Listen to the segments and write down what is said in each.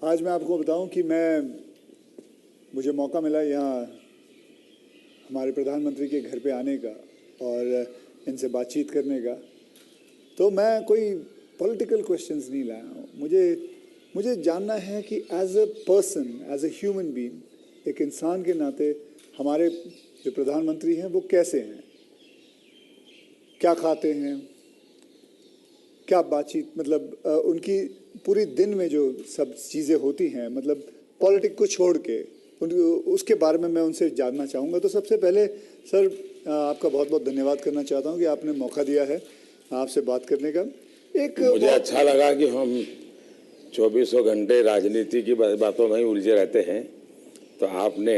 आज मैं आपको बताऊं कि मुझे मौका मिला यहाँ हमारे प्रधानमंत्री के घर पे आने का और इनसे बातचीत करने का। तो मैं कोई पॉलिटिकल क्वेश्चंस नहीं लाया हूँ। मुझे जानना है कि as a person, as a human being, एक इंसान के नाते हमारे जो प्रधानमंत्री हैं वो कैसे हैं, क्या खाते हैं, क्या बातचीत, मतलब उनकी पूरी दिन में जो सब चीज़ें होती हैं, मतलब पॉलिटिक्स को छोड़ के उसके बारे में मैं उनसे जानना चाहूँगा। तो सबसे पहले सर आपका बहुत बहुत धन्यवाद करना चाहता हूँ कि आपने मौका दिया है आपसे बात करने का। मुझे अच्छा लगा कि हम 24 घंटे राजनीति की बातों में ही उलझे रहते हैं, तो आपने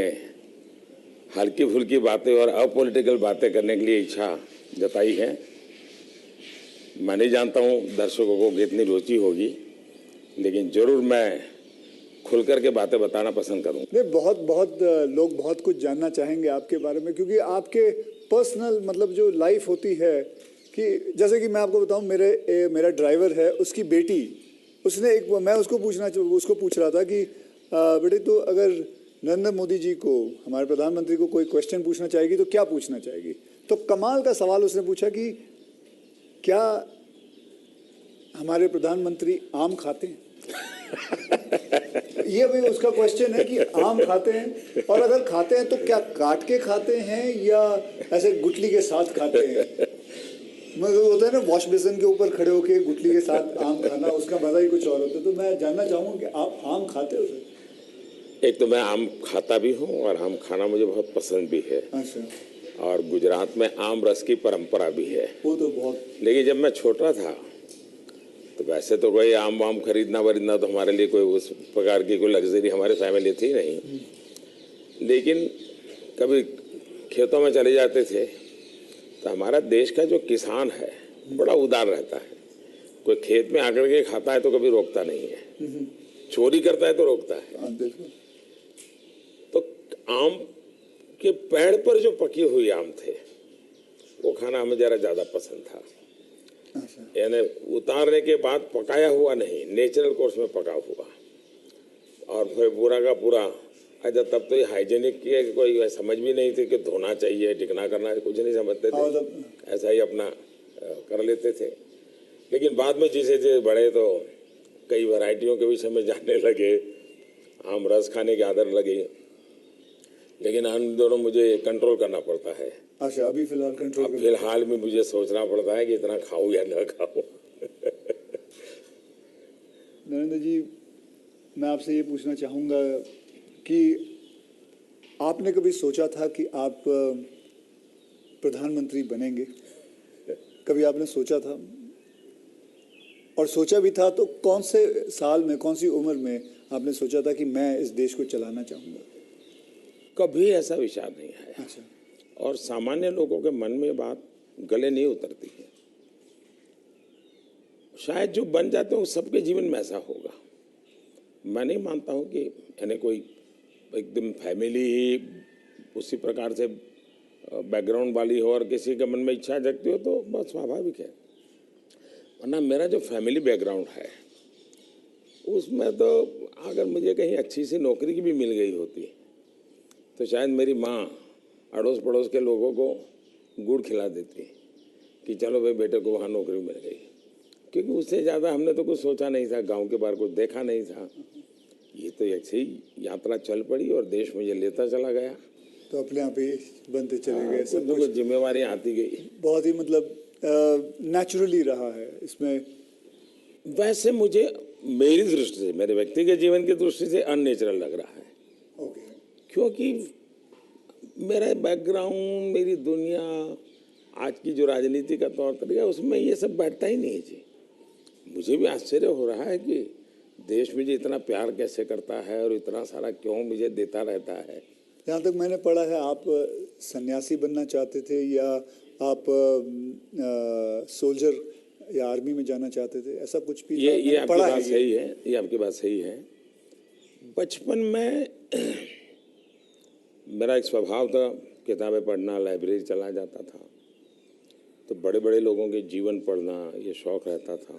हल्की फुल्की बातें और अपॉलिटिकल बातें करने के लिए इच्छा जताई है। मैं नहीं जानता हूँ दर्शकों को कितनी रुचि होगी, लेकिन जरूर मैं खुल कर के बातें बताना पसंद करूँगा। नहीं, बहुत लोग बहुत कुछ जानना चाहेंगे आपके बारे में, क्योंकि आपके पर्सनल मतलब जो लाइफ होती है, कि जैसे कि मैं आपको बताऊं, मेरा ड्राइवर है, उसकी बेटी, उसने मैं उसको पूछ रहा था कि बेटे तो अगर नरेंद्र मोदी जी को, हमारे प्रधानमंत्री को कोई क्वेश्चन पूछना चाहेगी तो क्या पूछना चाहेगी? तो कमाल का सवाल उसने पूछा कि क्या हमारे प्रधानमंत्री आम खाते हैं? ये भी उसका क्वेश्चन है कि आम खाते हैं, और अगर खाते हैं तो क्या काट के खाते हैं या ऐसे गुठली के साथ खाते हैं? मतलब होता है ना, वॉश बेसिन के ऊपर खड़े होके गुठली के साथ आम खाना, उसका मजा ही कुछ और होता है। तो मैं जानना चाहूँगा कि आप आम खाते हो सर? एक तो मैं आम खाता भी हूँ और आम खाना मुझे बहुत पसंद भी है। अच्छा। और गुजरात में आम रस की परंपरा भी है। वो तो बहुत। लेकिन जब मैं छोटा था तो वैसे तो कोई आम वाम खरीदना वरीदना तो हमारे लिए कोई उस प्रकार की कोई लग्जरी हमारे फैमिली थी नहीं। लेकिन कभी खेतों में चले जाते थे तो हमारा देश का जो किसान है बड़ा उदार रहता है। कोई खेत में आकर के खाता है तो कभी रोकता नहीं है, चोरी करता है तो रोकता है। तो आम के पेड़ पर जो पकी हुई आम थे वो खाना हमें जरा ज्यादा पसंद था। यानी उतारने के बाद पकाया हुआ नहीं, नेचुरल कोर्स में पका हुआ, और फिर पूरा का पूरा। अच्छा, तब तो ये हाइजीनिक की कोई समझ भी नहीं थी कि धोना चाहिए, टिकना करना, कुछ नहीं समझते थे, ऐसा ही अपना कर लेते थे। लेकिन बाद में जैसे जैसे बढ़े तो कई वैरायटियों के विषय में जानने लगे, आम रस खाने की आदत लगी। लेकिन इन दोनों मुझे कंट्रोल करना पड़ता है। अच्छा, अभी फिलहाल कंट्रोल? फिलहाल में मुझे सोचना पड़ता है कि इतना खाऊं या न खाऊं। नरेंद्र जी, मैं आपसे ये पूछना चाहूँगा कि आपने कभी सोचा था कि आप प्रधानमंत्री बनेंगे? कभी आपने सोचा था? और सोचा भी था तो कौन से साल में, कौन सी उम्र में आपने सोचा था कि मैं इस देश को चलाना चाहूँगा? कभी ऐसा विचार नहीं है। अच्छा। और सामान्य लोगों के मन में बात गले नहीं उतरती है। शायद जो बन जाते हैं वो सबके जीवन में ऐसा होगा। मैं नहीं मानता हूँ कि यानी कोई एकदम फैमिली ही उसी प्रकार से बैकग्राउंड वाली हो और किसी के मन में इच्छा जगती हो तो बहुत स्वाभाविक है। वरना मेरा जो फैमिली बैकग्राउंड है उसमें तो अगर मुझे कहीं अच्छी सी नौकरी की भी मिल गई होती तो शायद मेरी माँ अड़ोस पड़ोस के लोगों को गुड़ खिला देती कि चलो भाई बेटे को वहाँ नौकरी मिल गई, क्योंकि उससे ज़्यादा हमने तो कुछ सोचा नहीं था, गांव के बाहर कुछ देखा नहीं था। ये तो ऐसे ही यात्रा चल पड़ी और देश मुझे लेता चला गया, तो अपने आप ही बनते चले गए। सब कुछ जिम्मेवारी आती गई। बहुत ही मतलब नेचुरली रहा है इसमें। वैसे मुझे मेरी दृष्टि से, मेरे व्यक्तिगत जीवन की दृष्टि से अननेचुरल लग रहा है। ओके। क्योंकि मेरा बैकग्राउंड, मेरी दुनिया, आज की जो राजनीति का तौर तरीका, उसमें ये सब बैठता ही नहीं जी। मुझे भी आश्चर्य हो रहा है कि देश मुझे इतना प्यार कैसे करता है और इतना सारा क्यों मुझे देता रहता है। जहाँ तक मैंने पढ़ा है आप सन्यासी बनना चाहते थे, या आप सोल्जर या आर्मी में जाना चाहते थे, ऐसा कुछ भी? ये आपकी बात सही है, ये आपकी बात सही है। बचपन में मेरा एक स्वभाव था किताबें पढ़ना, लाइब्रेरी चला जाता था, तो बड़े बड़े लोगों के जीवन पढ़ना ये शौक रहता था।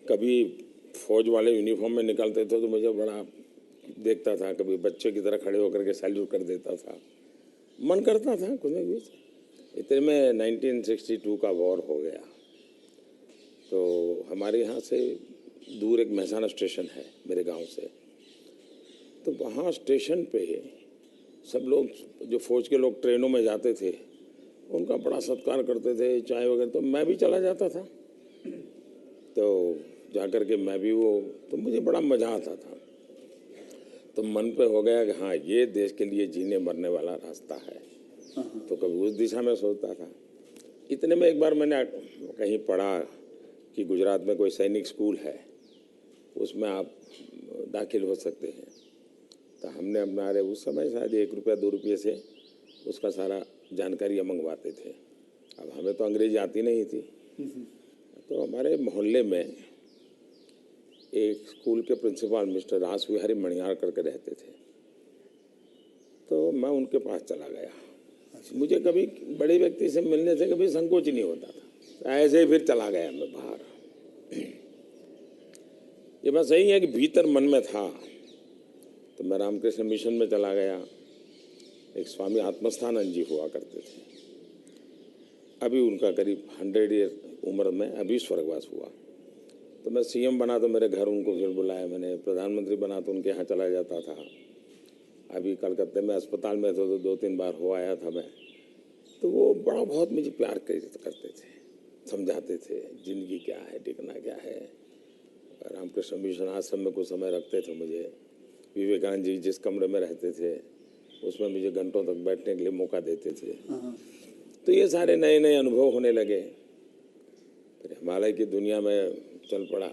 कभी फौज वाले यूनिफॉर्म में निकलते थे तो मुझे बड़ा देखता था, कभी बच्चे की तरह खड़े होकर के सैल्यूट कर देता था, मन करता था कुछ न कुछ। इतने में 1962 का वॉर हो गया, तो हमारे यहाँ से दूर एक महसाना स्टेशन है मेरे गांव से, तो वहाँ स्टेशन पे सब लोग, जो फौज के लोग ट्रेनों में जाते थे, उनका बड़ा सत्कार करते थे, चाय वगैरह, तो मैं भी चला जाता था। तो जा कर के मैं भी तो मुझे बड़ा मज़ा आता था। तो मन पे हो गया कि हाँ, ये देश के लिए जीने मरने वाला रास्ता है। तो कभी उस दिशा में सोचता था। इतने में एक बार मैंने कहीं पढ़ा कि गुजरात में कोई सैनिक स्कूल है, उसमें आप दाखिल हो सकते हैं। तो हमने हमारे उस समय शायद 1 रुपया 2 रुपये से उसका सारा जानकारी मंगवाते थे। अब हमें तो अंग्रेजी आती नहीं थी, तो हमारे मोहल्ले में एक स्कूल के प्रिंसिपल मिस्टर रास विहारी मणियार करके रहते थे, तो मैं उनके पास चला गया। मुझे कभी बड़े व्यक्ति से मिलने से कभी संकोच नहीं होता था, ऐसे ही फिर चला गया मैं बाहर। ये बात सही है कि भीतर मन में था, तो मैं रामकृष्ण मिशन में चला गया। एक स्वामी आत्मस्थानंद जी हुआ करते थे, अभी उनका करीब 100 ईयर उम्र में अभी स्वर्गवास हुआ। तो मैं सीएम बना तो मेरे घर उनको फिर बुलाया मैंने, प्रधानमंत्री बना तो उनके यहाँ चला जाता था। अभी कलकत्ते में अस्पताल में तो 2-3 बार हो आया था मैं। तो वो बड़ा बहुत मुझे प्यार करते थे, समझाते थे जिंदगी क्या है, टिकना क्या है। रामकृष्ण मिशन आश्रम में कुछ समय रखते थे मुझे। विवेकानंद जी जिस कमरे में रहते थे उसमें मुझे घंटों तक बैठने के लिए मौका देते थे। तो ये सारे नए नए अनुभव होने लगे। फिर हिमालय की दुनिया में चल पड़ा,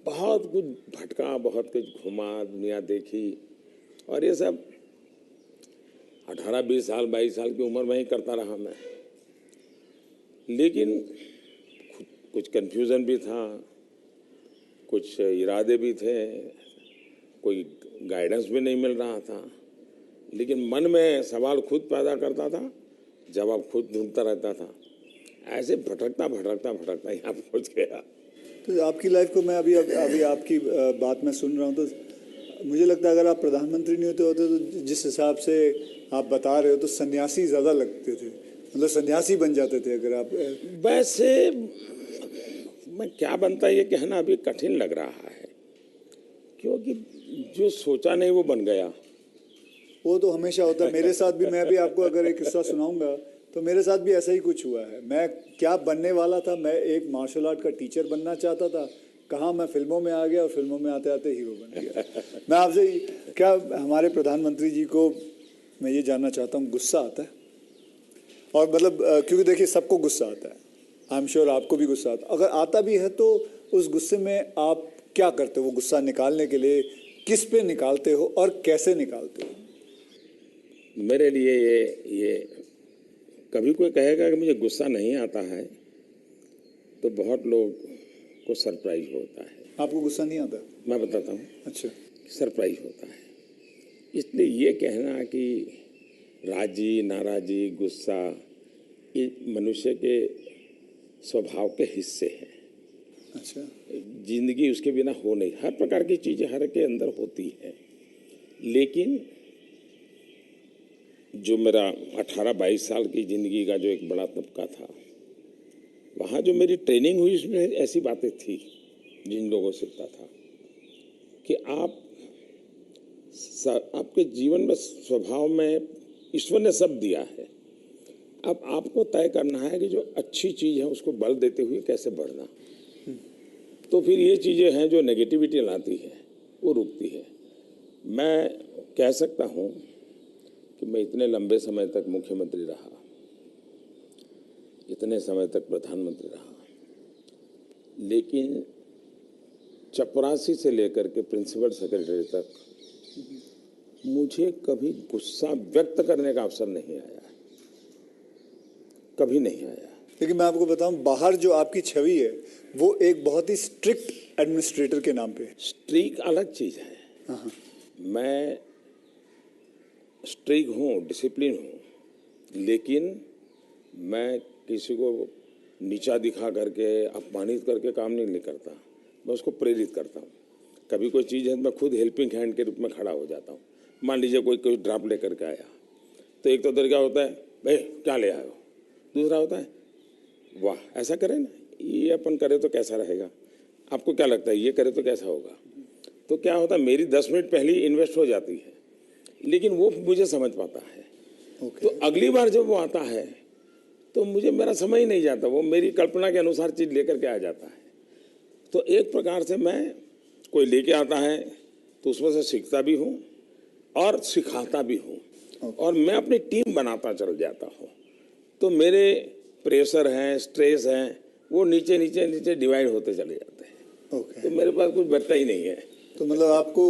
बहुत कुछ भटका, बहुत कुछ घुमा, दुनिया देखी, और ये सब 18-20 साल 22 साल की उम्र में ही करता रहा मैं। लेकिन कुछ कन्फ्यूज़न भी था, कुछ इरादे भी थे, कोई गाइडेंस भी नहीं मिल रहा था, लेकिन मन में सवाल खुद पैदा करता था, जवाब खुद ढूंढता रहता था। ऐसे भटकता भटकता भटकता यहाँ पहुँच गया। तो आपकी लाइफ को मैं अभी आपकी बात में सुन रहा हूँ, तो मुझे लगता है अगर आप प्रधानमंत्री नहीं होते तो जिस हिसाब से आप बता रहे हो तो सन्यासी ज़्यादा लगते थे, मतलब सन्यासी बन जाते थे अगर आप। वैसे मैं क्या बनता ये कहना अभी कठिन लग रहा है, क्योंकि जो सोचा नहीं वो बन गया। वो तो हमेशा होता है, मेरे साथ भी। मैं भी आपको अगर एक किस्सा सुनाऊंगा तो मेरे साथ भी ऐसा ही कुछ हुआ है। मैं क्या बनने वाला था, मैं एक मार्शल आर्ट का टीचर बनना चाहता था, कहाँ मैं फिल्मों में आ गया और फिल्मों में आते आते हीरो बन गया। मैं आपसे क्या, हमारे प्रधानमंत्री जी को मैं ये जानना चाहता हूँ, गुस्सा आता है? और मतलब क्योंकि देखिए सबको गुस्सा आता है, आई एम श्योर आपको भी गुस्सा आता है। अगर आता भी है तो उस गुस्से में आप क्या करते हो? वो गुस्सा निकालने के लिए किस पे निकालते हो और कैसे निकालते हो? मेरे लिए ये कभी कोई कहेगा कि मुझे गुस्सा नहीं आता है तो बहुत लोग को सरप्राइज होता है। आपको गुस्सा नहीं आता? मैं बताता हूँ। अच्छा। सरप्राइज होता है। इसलिए ये कहना कि राजी नाराजी गुस्सा ये मनुष्य के स्वभाव के हिस्से हैं। अच्छा। जिंदगी उसके बिना हो नहीं, हर प्रकार की चीज़ें हर के अंदर होती हैं। लेकिन जो मेरा 18-22 साल की ज़िंदगी का जो एक बड़ा तबका था, वहाँ जो मेरी ट्रेनिंग हुई उसमें ऐसी बातें थी जिन लोगों से सीखता था कि आपके जीवन में स्वभाव में ईश्वर ने सब दिया है। अब आपको तय करना है कि जो अच्छी चीज़ है उसको बल देते हुए कैसे बढ़ना। तो फिर ये चीज़ें हैं जो नेगेटिविटी लाती है वो रुकती है। मैं कह सकता हूँ कि मैं इतने लंबे समय तक मुख्यमंत्री रहा, इतने समय तक प्रधानमंत्री रहा, लेकिन चपरासी से लेकर के प्रिंसिपल सेक्रेटरी तक मुझे कभी गुस्सा व्यक्त करने का अवसर नहीं आया, कभी नहीं आया। लेकिन मैं आपको बताऊं, बाहर जो आपकी छवि है वो एक बहुत ही स्ट्रिक्ट एडमिनिस्ट्रेटर के नाम पे। स्ट्रिक्ट अलग चीज़ है। मैं स्ट्रिक्ट हूँ, डिसिप्लिन हूँ, लेकिन मैं किसी को नीचा दिखा करके अपमानित करके काम नहीं करता। मैं उसको प्रेरित करता हूँ। कभी कोई चीज़ है तो मैं खुद हेल्पिंग हैंड के रूप में खड़ा हो जाता हूँ। मान लीजिए कोई ड्राफ्ट लेकर के आया, तो एक तो तरीका होता है भाई क्या ले आए हो, दूसरा होता है वाह ऐसा करें ना, ये अपन करें तो कैसा रहेगा, आपको क्या लगता है ये करे तो कैसा होगा। तो क्या होता है मेरी 10 मिनट पहले ही इन्वेस्ट हो जाती है, लेकिन वो मुझे समझ पाता है। तो अगली बार जब वो आता है तो मुझे मेरा समय ही नहीं जाता, वो मेरी कल्पना के अनुसार चीज़ लेकर के आ जाता है। तो एक प्रकार से मैं कोई लेके आता है तो उसमें से सीखता भी हूँ और सिखाता भी हूँ, और मैं अपनी टीम बनाता चल जाता हूँ। तो मेरे प्रेशर हैं, स्ट्रेस हैं, वो नीचे नीचे नीचे डिवाइड होते चले जाते हैं। तो मेरे पास कुछ बचता ही नहीं है। तो मतलब आपको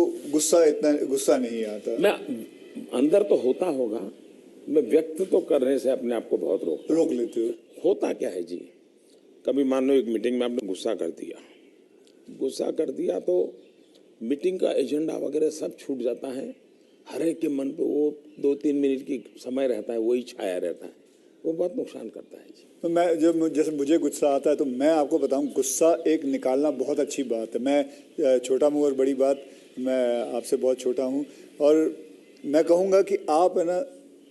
इतना गुस्सा नहीं आता? मैं अंदर तो होता होगा, मैं व्यक्त तो करने से अपने आप को बहुत रोक लेते हो। होता क्या है जी, कभी मान लो एक मीटिंग में आपने गुस्सा कर दिया तो मीटिंग का एजेंडा वगैरह सब छूट जाता है। हर एक के मन पे वो 2-3 मिनट की समय रहता है, वही छाया रहता है, वो बहुत नुकसान करता है जी। तो मैं जैसे मुझे गुस्सा आता है तो मैं आपको बताऊं, गुस्सा एक निकालना बहुत अच्छी बात है। मैं छोटा मुँह और बड़ी बात, मैं आपसे बहुत छोटा हूं, और मैं कहूँगा कि आप है ना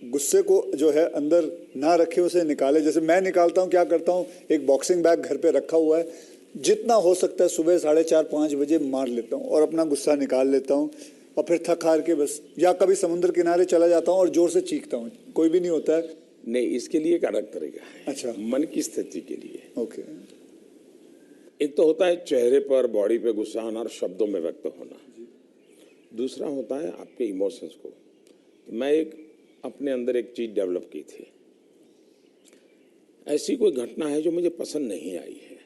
गुस्से को जो है अंदर ना रखें, उसे निकालें। जैसे मैं निकालता हूं, क्या करता हूं, एक बॉक्सिंग बैग घर पे रखा हुआ है, जितना हो सकता है सुबह 4:30-5 बजे मार लेता हूं और अपना गुस्सा निकाल लेता हूं, और फिर थक हार के बस, या कभी समुद्र किनारे चला जाता हूं और जोर से चीखता हूं, कोई भी नहीं होता है। नहीं, इसके लिए एक अलग तरीका है। अच्छा। मन की स्थिति के लिए। ओके। एक तो होता है चेहरे पर, बॉडी पे गुस्सा आना और शब्दों में व्यक्त होना। दूसरा होता है आपके इमोशंस को। मैं अपने अंदर एक चीज डेवलप की थी। ऐसी कोई घटना है जो मुझे पसंद नहीं आई है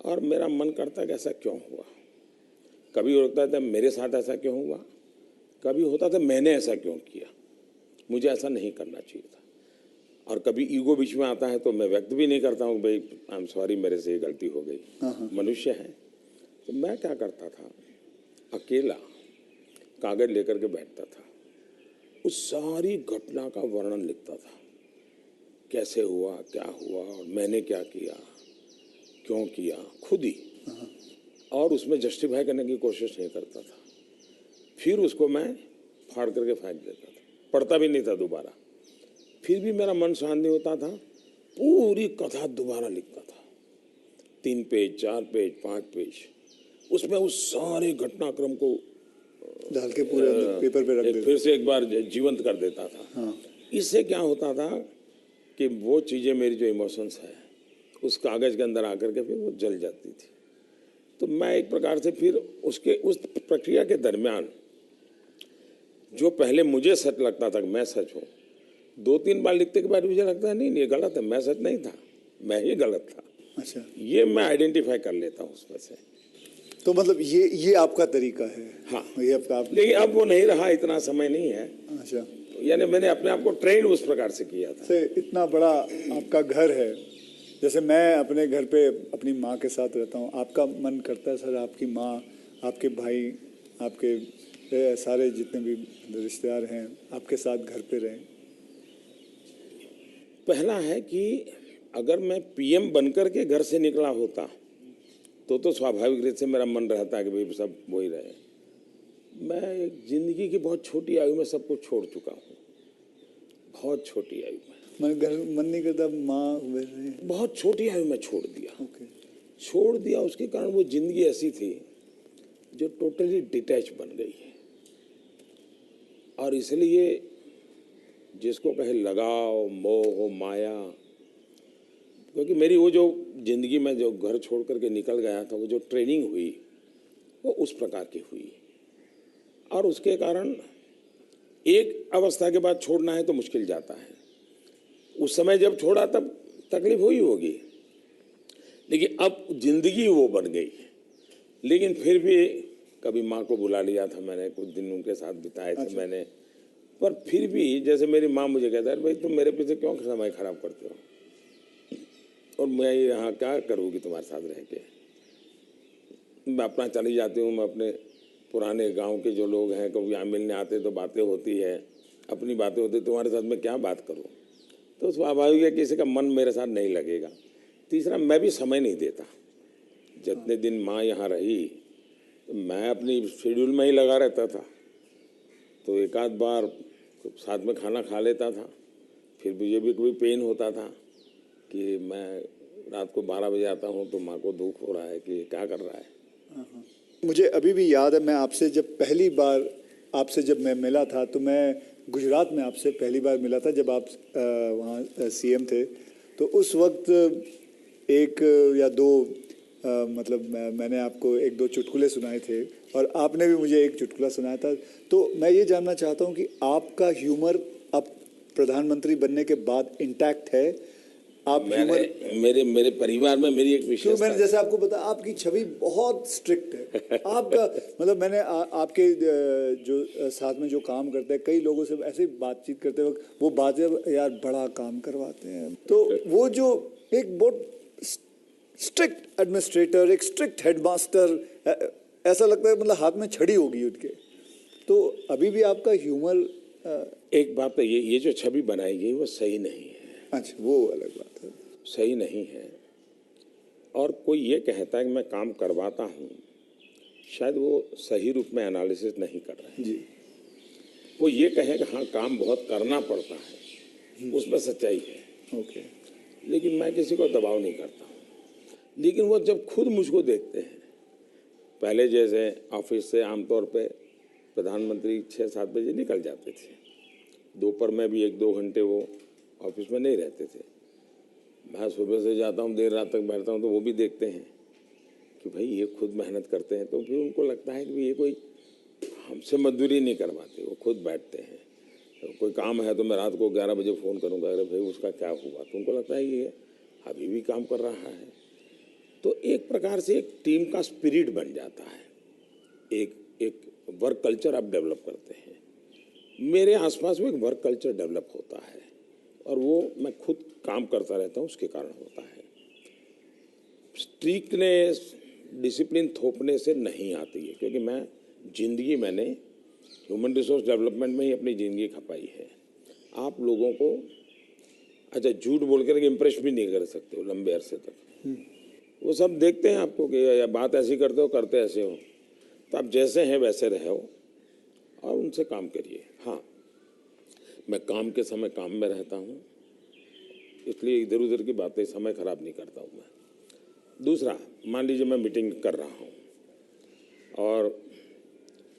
और मेरा मन करता है कि ऐसा क्यों हुआ। कभी होता था मेरे साथ ऐसा क्यों हुआ, कभी होता था मैंने ऐसा क्यों किया, मुझे ऐसा नहीं करना चाहिए था। और कभी ईगो बीच में आता है तो मैं व्यक्त भी नहीं करता हूँ भाई आई एम सॉरी, मेरे से ये गलती हो गई, मनुष्य है। तो मैं क्या करता था, अकेला कागज लेकर के बैठता था, उस सारी घटना का वर्णन लिखता था, कैसे हुआ, क्या हुआ, और मैंने क्या किया, क्यों किया, खुद ही, और उसमें जस्टिफाई करने की कोशिश नहीं करता था। फिर उसको मैं फाड़ करके फेंक देता था, पढ़ता भी नहीं था दोबारा। फिर भी मेरा मन शांत नहीं होता था, पूरी कथा दोबारा लिखता था, 3 पेज, 4 पेज, 5 पेज, उसमें उस सारे घटनाक्रम को डाल के पूरे पेपर पे रख देता, फिर से एक बार जीवंत कर देता था। हाँ। इससे क्या होता था कि वो चीज़ें, मेरी जो इमोशंस है उस कागज़ के अंदर आकर के फिर वो जल जाती थी। तो मैं एक प्रकार से फिर उस प्रक्रिया के दरमियान जो पहले मुझे सच लगता था कि मैं सच हूँ, 2-3 बार लिखते के बाद मुझे लगता है नहीं ये गलत है, मैं सच नहीं था, मैं ही गलत था। अच्छा। ये मैं आइडेंटिफाई कर लेता हूँ उसमें से। तो मतलब ये आपका तरीका है? हाँ, ये आपका। लेकिन अब वो नहीं रहा, इतना समय नहीं है। अच्छा। यानी मैंने अपने आप को ट्रेन उस प्रकार से किया था। से इतना बड़ा आपका घर है, जैसे मैं अपने घर पे अपनी माँ के साथ रहता हूँ, आपका मन करता है सर आपकी माँ, आपके भाई, आपके सारे जितने भी रिश्तेदार हैं आपके साथ घर पे रहें? पहला है कि अगर मैं पीएम बनकर के घर से निकला होता तो स्वाभाविक रूप से मेरा मन रहता है कि भाई सब वही रहे। मैं एक जिंदगी की बहुत छोटी आयु में सब कुछ छोड़ चुका हूँ, बहुत छोटी आयु में। मन नहीं करता माँ, बहुत छोटी आयु में छोड़ दिया। ओके। छोड़ दिया, उसके कारण वो जिंदगी ऐसी थी जो टोटली डिटैच बन गई है। और इसलिए जिसको कहे लगाव, मोह, माया, क्योंकि मेरी वो जो जिंदगी में जो घर छोड़ करके निकल गया था, वो जो ट्रेनिंग हुई वो उस प्रकार की हुई। और उसके कारण एक अवस्था के बाद छोड़ना है तो मुश्किल जाता है। उस समय जब छोड़ा तब तकलीफ हुई होगी, लेकिन अब जिंदगी वो बन गई। लेकिन फिर भी कभी माँ को बुला लिया था मैंने, कुछ दिन उनके साथ बिताए थे मैंने, पर फिर भी जैसे मेरी माँ मुझे कहता है भाई तुम मेरे पीछे क्यों समय खराब करते हो, और मैं यहाँ क्या करूँगी तुम्हारे साथ रह के। मैं अपना चली जाती हूँ, मैं अपने पुराने गांव के जो लोग हैं कभी यहाँ मिलने आते तो बातें होती है, अपनी बातें होती, तुम्हारे साथ मैं क्या बात करूँ। तो स्वाभाविक है किसी का मन मेरे साथ नहीं लगेगा। तीसरा, मैं भी समय नहीं देता, जितने दिन माँ यहाँ रही तो मैं अपनी शेड्यूल में ही लगा रहता था, तो एक आध बार साथ में खाना खा लेता था। फिर मुझे भी कभी पेन होता था कि मैं रात को 12 बजे आता हूँ तो माँ को दुख हो रहा है कि क्या कर रहा है। मुझे अभी भी याद है, मैं आपसे जब पहली बार आपसे जब मैं मिला था तो मैं गुजरात में आपसे पहली बार मिला था जब आप वहाँ सीएम थे। तो उस वक्त एक या दो मतलब मैंने आपको एक दो चुटकुले सुनाए थे और आपने भी मुझे एक चुटकुला सुनाया था। तो मैं ये जानना चाहता हूँ कि आपका ह्यूमर अब प्रधानमंत्री बनने के बाद इंटैक्ट है? आप ह्यूमर मेरे परिवार में मेरी एक क्यों, विशेषता, मैंने जैसे आपको बताया आपकी छवि बहुत स्ट्रिक्ट है। आपका मतलब मैंने आपके जो साथ में जो काम करते हैं कई लोगों से ऐसे बातचीत करते वक्त वो बातें यार बड़ा काम करवाते हैं, तो वो जो एक बहुत स्ट्रिक्ट एडमिनिस्ट्रेटर, एक स्ट्रिक्ट हेडमास्टर, ऐसा लगता है मतलब हाथ में छड़ी होगी उनके। तो अभी भी आपका ह्यूमर एक बात तो ये जो छवि बनाई गई वो सही नहीं है। अच्छा, वो अलग बात है, सही नहीं है। और कोई ये कहता है कि मैं काम करवाता हूँ, शायद वो सही रूप में एनालिसिस नहीं कर रहे हैं जी। वो ये कहे कि हाँ काम बहुत करना पड़ता है, उसमें सच्चाई है। ओके। लेकिन मैं किसी को दबाव नहीं करता हूँ। लेकिन वो जब खुद मुझको देखते हैं, पहले जैसे ऑफिस से आमतौर पे प्रधानमंत्री 6-7 बजे निकल जाते थे, दोपहर में भी 1-2 घंटे वो ऑफिस में नहीं रहते थे। मैं सुबह से जाता हूँ, देर रात तक बैठता हूँ, तो वो भी देखते हैं कि भाई ये खुद मेहनत करते हैं। तो फिर उनको लगता है कि ये कोई हमसे मजदूरी नहीं करवाते, वो खुद बैठते हैं। तो कोई काम है तो मैं रात को 11 बजे फ़ोन करूँगा, अरे भाई उसका क्या हुआ, तो उनको लगता है ये अभी भी काम कर रहा है। तो एक प्रकार से एक टीम का स्पिरिट बन जाता है, एक वर्क कल्चर आप डेवलप करते हैं। मेरे आसपास में एक वर्क कल्चर डेवलप होता है और वो मैं खुद काम करता रहता हूँ, उसके कारण होता है। स्ट्रिक्टनेस, डिसिप्लिन थोपने से नहीं आती है, क्योंकि मैं जिंदगी मैंने ह्यूमन रिसोर्स डेवलपमेंट में ही अपनी ज़िंदगी खपाई है। आप लोगों को अच्छा झूठ बोल कर इम्प्रेस भी नहीं कर सकते हो लंबे अरसे तक। वो सब देखते हैं आपको कि या बात ऐसी करते हो, करते ऐसे हो, तो आप जैसे हैं वैसे रहो और उनसे काम करिए। हाँ, मैं काम के समय काम में रहता हूँ, इसलिए इधर उधर की बातें समय खराब नहीं करता हूँ मैं। दूसरा, मान लीजिए मैं मीटिंग कर रहा हूँ और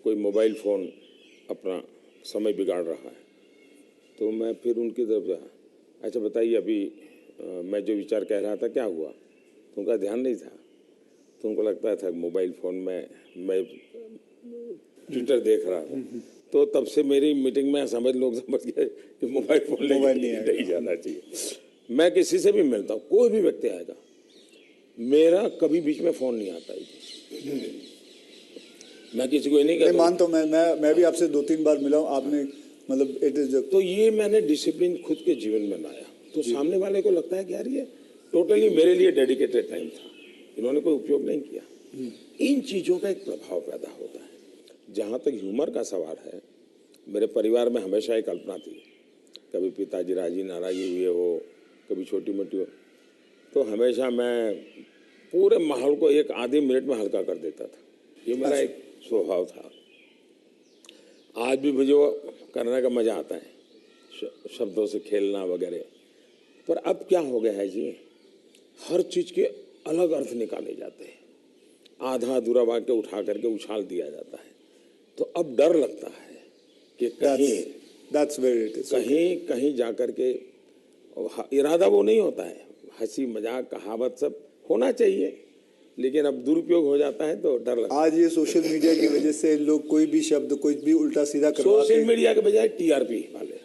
कोई मोबाइल फ़ोन अपना समय बिगाड़ रहा है, तो मैं फिर उनकी तरफ जा, अच्छा बताइए अभी मैं जो विचार कह रहा था क्या हुआ, तो उनका ध्यान नहीं था, तो उनको लगता था मोबाइल फ़ोन में मैं ट्विटर देख रहा था। तो तब से मेरी मीटिंग में लोग समझ गए कि मोबाइल फ़ोन नहीं जाना चाहिए। मैं किसी से भी मिलता हूँ, कोई भी व्यक्ति आएगा, मेरा कभी बीच में फ़ोन नहीं आता है। मैं किसी को ये नहीं कहता। मानता हूँ, मैं भी आपसे 2-3 बार मिला हूँ, आपने मतलब इट इज। तो ये मैंने डिसिप्लिन खुद के जीवन में लाया, तो सामने वाले को लगता है कि यार ये टोटली मेरे लिए डेडिकेटेड टाइम था, इन्होंने कोई उपयोग नहीं किया। इन चीज़ों का एक प्रभाव पैदा होता है। जहाँ तक ह्यूमर का सवाल है, मेरे परिवार में हमेशा एक कल्पना थी, कभी पिताजी राजी नाराजी हुए हो, कभी छोटी मोटी हो, तो हमेशा मैं पूरे माहौल को एक आधे मिनट में हल्का कर देता था। ये मेरा एक स्वभाव था। आज भी मुझे वो करने का मज़ा आता है, शब्दों से खेलना वगैरह। पर अब क्या हो गया है जी, हर चीज़ के अलग अर्थ निकाले जाते हैं, आधा अधूरा वाक्य उठा करके उछाल दिया जाता है। तो अब डर लगता है कि कहीं जा कर के, इरादा वो नहीं होता है, हंसी मजाक कहावत सब होना चाहिए, लेकिन अब दुरुपयोग हो जाता है तो डर लगता है। आज ये सोशल मीडिया की वजह से लोग कोई भी शब्द कोई भी उल्टा सीधा करवा के, सोशल मीडिया के बजाय टीआरपी वाले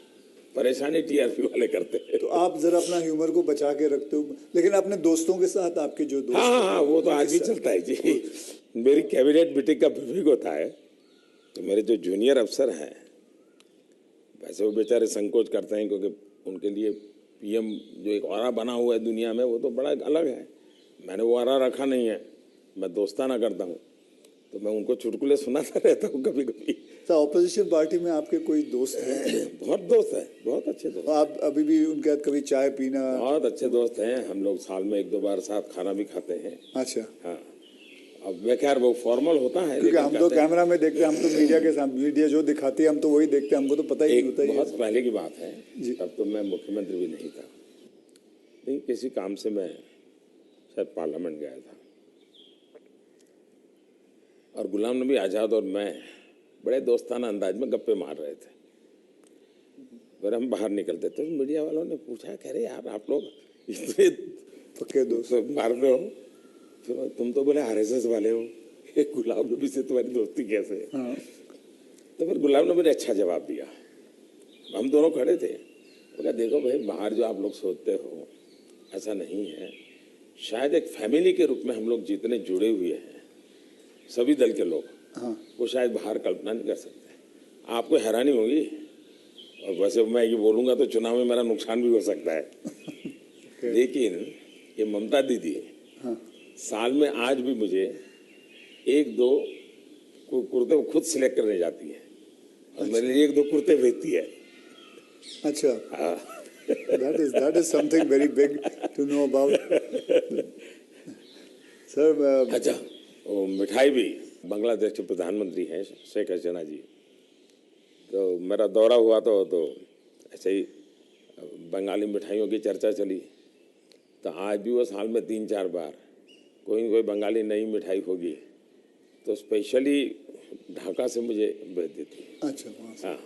परेशानी टीआरपी वाले करते हैं। तो आप जरा अपना ह्यूमर को बचा के रखते हो, लेकिन अपने दोस्तों के साथ आपके जो दोस्त हाँ, वो तो आज भी चलता है जी। मेरी कैबिनेट मीटिंग का विवेक होता है, तो मेरे जो जूनियर अफसर हैं, वैसे वो बेचारे संकोच करते हैं, क्योंकि उनके लिए पीएम जो एक ऑरा बना हुआ है दुनिया में, वो तो बड़ा अलग है। मैंने वो ऑरा रखा नहीं है, मैं दोस्ताना करता हूँ, तो मैं उनको चुटकुले सुनाता रहता हूँ कभी कभी। ऑपोजिशन पार्टी में आपके कोई दोस्त हैं? बहुत दोस्त हैं, बहुत अच्छे दोस्त। आप अभी भी उनके साथ कभी चाय पीना? बहुत अच्छे दोस्त हैं, हम लोग साल में 1-2 बार साथ खाना भी खाते हैं। अच्छा। हाँ, अब बेकार वो फॉर्मल होता है, क्योंकि लेकिन हम तो कहते हैं, कैमरा में देखते हैं, हम तो मीडिया के सामने, मीडिया जो दिखाती है हम तो वही देखते हैं, हमको तो पता ही नहीं एक होता बहुत ये। पहले की बात है, जी। तब तो मैं मुख्यमंत्री भी नहीं था, लेकिन किसी काम से मैं शायद पार्लियामेंट गया था और गुलाम नबी आज़ाद और मैं बड़े दोस्ताना अंदाज में गप्पे मार रहे थे। फिर हम बाहर निकलते तो मीडिया वालों ने पूछा, कह रहे यार आप लोग इतने पक्के दोस्त। मार रहे हो, फिर तुम तो बोले आरएसएस वाले हो, ये गुलाम नबी से तुम्हारी दोस्ती कैसे है? हाँ। तो फिर गुलाम नबी ने अच्छा जवाब दिया। हम दोनों खड़े थे, बोला देखो भाई, बाहर जो आप लोग सोचते हो ऐसा नहीं है, शायद एक फैमिली के रूप में हम लोग जितने जुड़े हुए हैं सभी दल के लोग, हाँ। वो शायद बाहर कल्पना नहीं कर सकते। आपको हैरानी होगी, और वैसे मैं ये बोलूँगा तो चुनाव में मेरा नुकसान भी हो सकता है लेकिन ये ममता दीदी हाँ। साल में आज भी मुझे एक दो कुर्ते खुद सिलेक्ट करने जाती है और मेरे लिए एक दो कुर्ते भेजती है। अच्छा, that is something very big to know about. Sir अच्छा, वो मिठाई भी, बांग्लादेश के प्रधानमंत्री हैं शेख हसीना जी, तो मेरा दौरा हुआ तो ऐसे ही बंगाली मिठाइयों की चर्चा चली, तो आज भी वो साल में 3-4 बार कोई न कोई बंगाली नई मिठाई होगी तो स्पेशली ढाका से मुझे भेज देती है। अच्छा, वहाँ से। हाँ,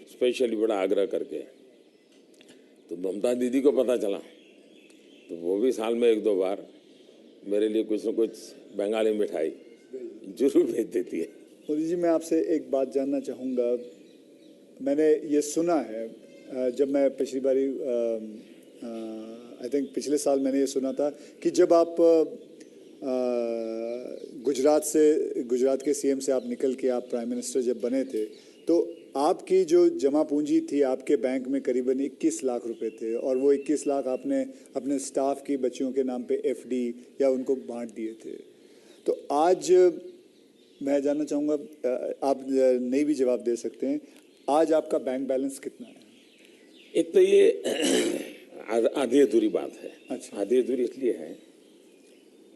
स्पेशली बड़ा आग्रह करके। तो ममता दीदी को पता चला तो वो भी साल में 1-2 बार मेरे लिए कुछ न कुछ बंगाली मिठाई जरूर भेज देती है। मोदी जी, मैं आपसे एक बात जानना चाहूँगा। मैंने ये सुना है, जब मैं पिछली बारी आई थिंक पिछले साल मैंने ये सुना था कि जब आप गुजरात के सीएम से आप निकल के आप प्राइम मिनिस्टर जब बने थे, तो आपकी जो जमा पूंजी थी आपके बैंक में करीबन 21 लाख रुपए थे, और वो 21 लाख आपने अपने स्टाफ की बच्चियों के नाम पे एफडी या उनको बांट दिए थे। तो आज मैं जानना चाहूँगा, आप नहीं भी जवाब दे सकते हैं, आज आपका बैंक बैलेंस कितना है? एक तो ये आधी अधूरी बात है। अच्छा। आधी अधूरी इसलिए है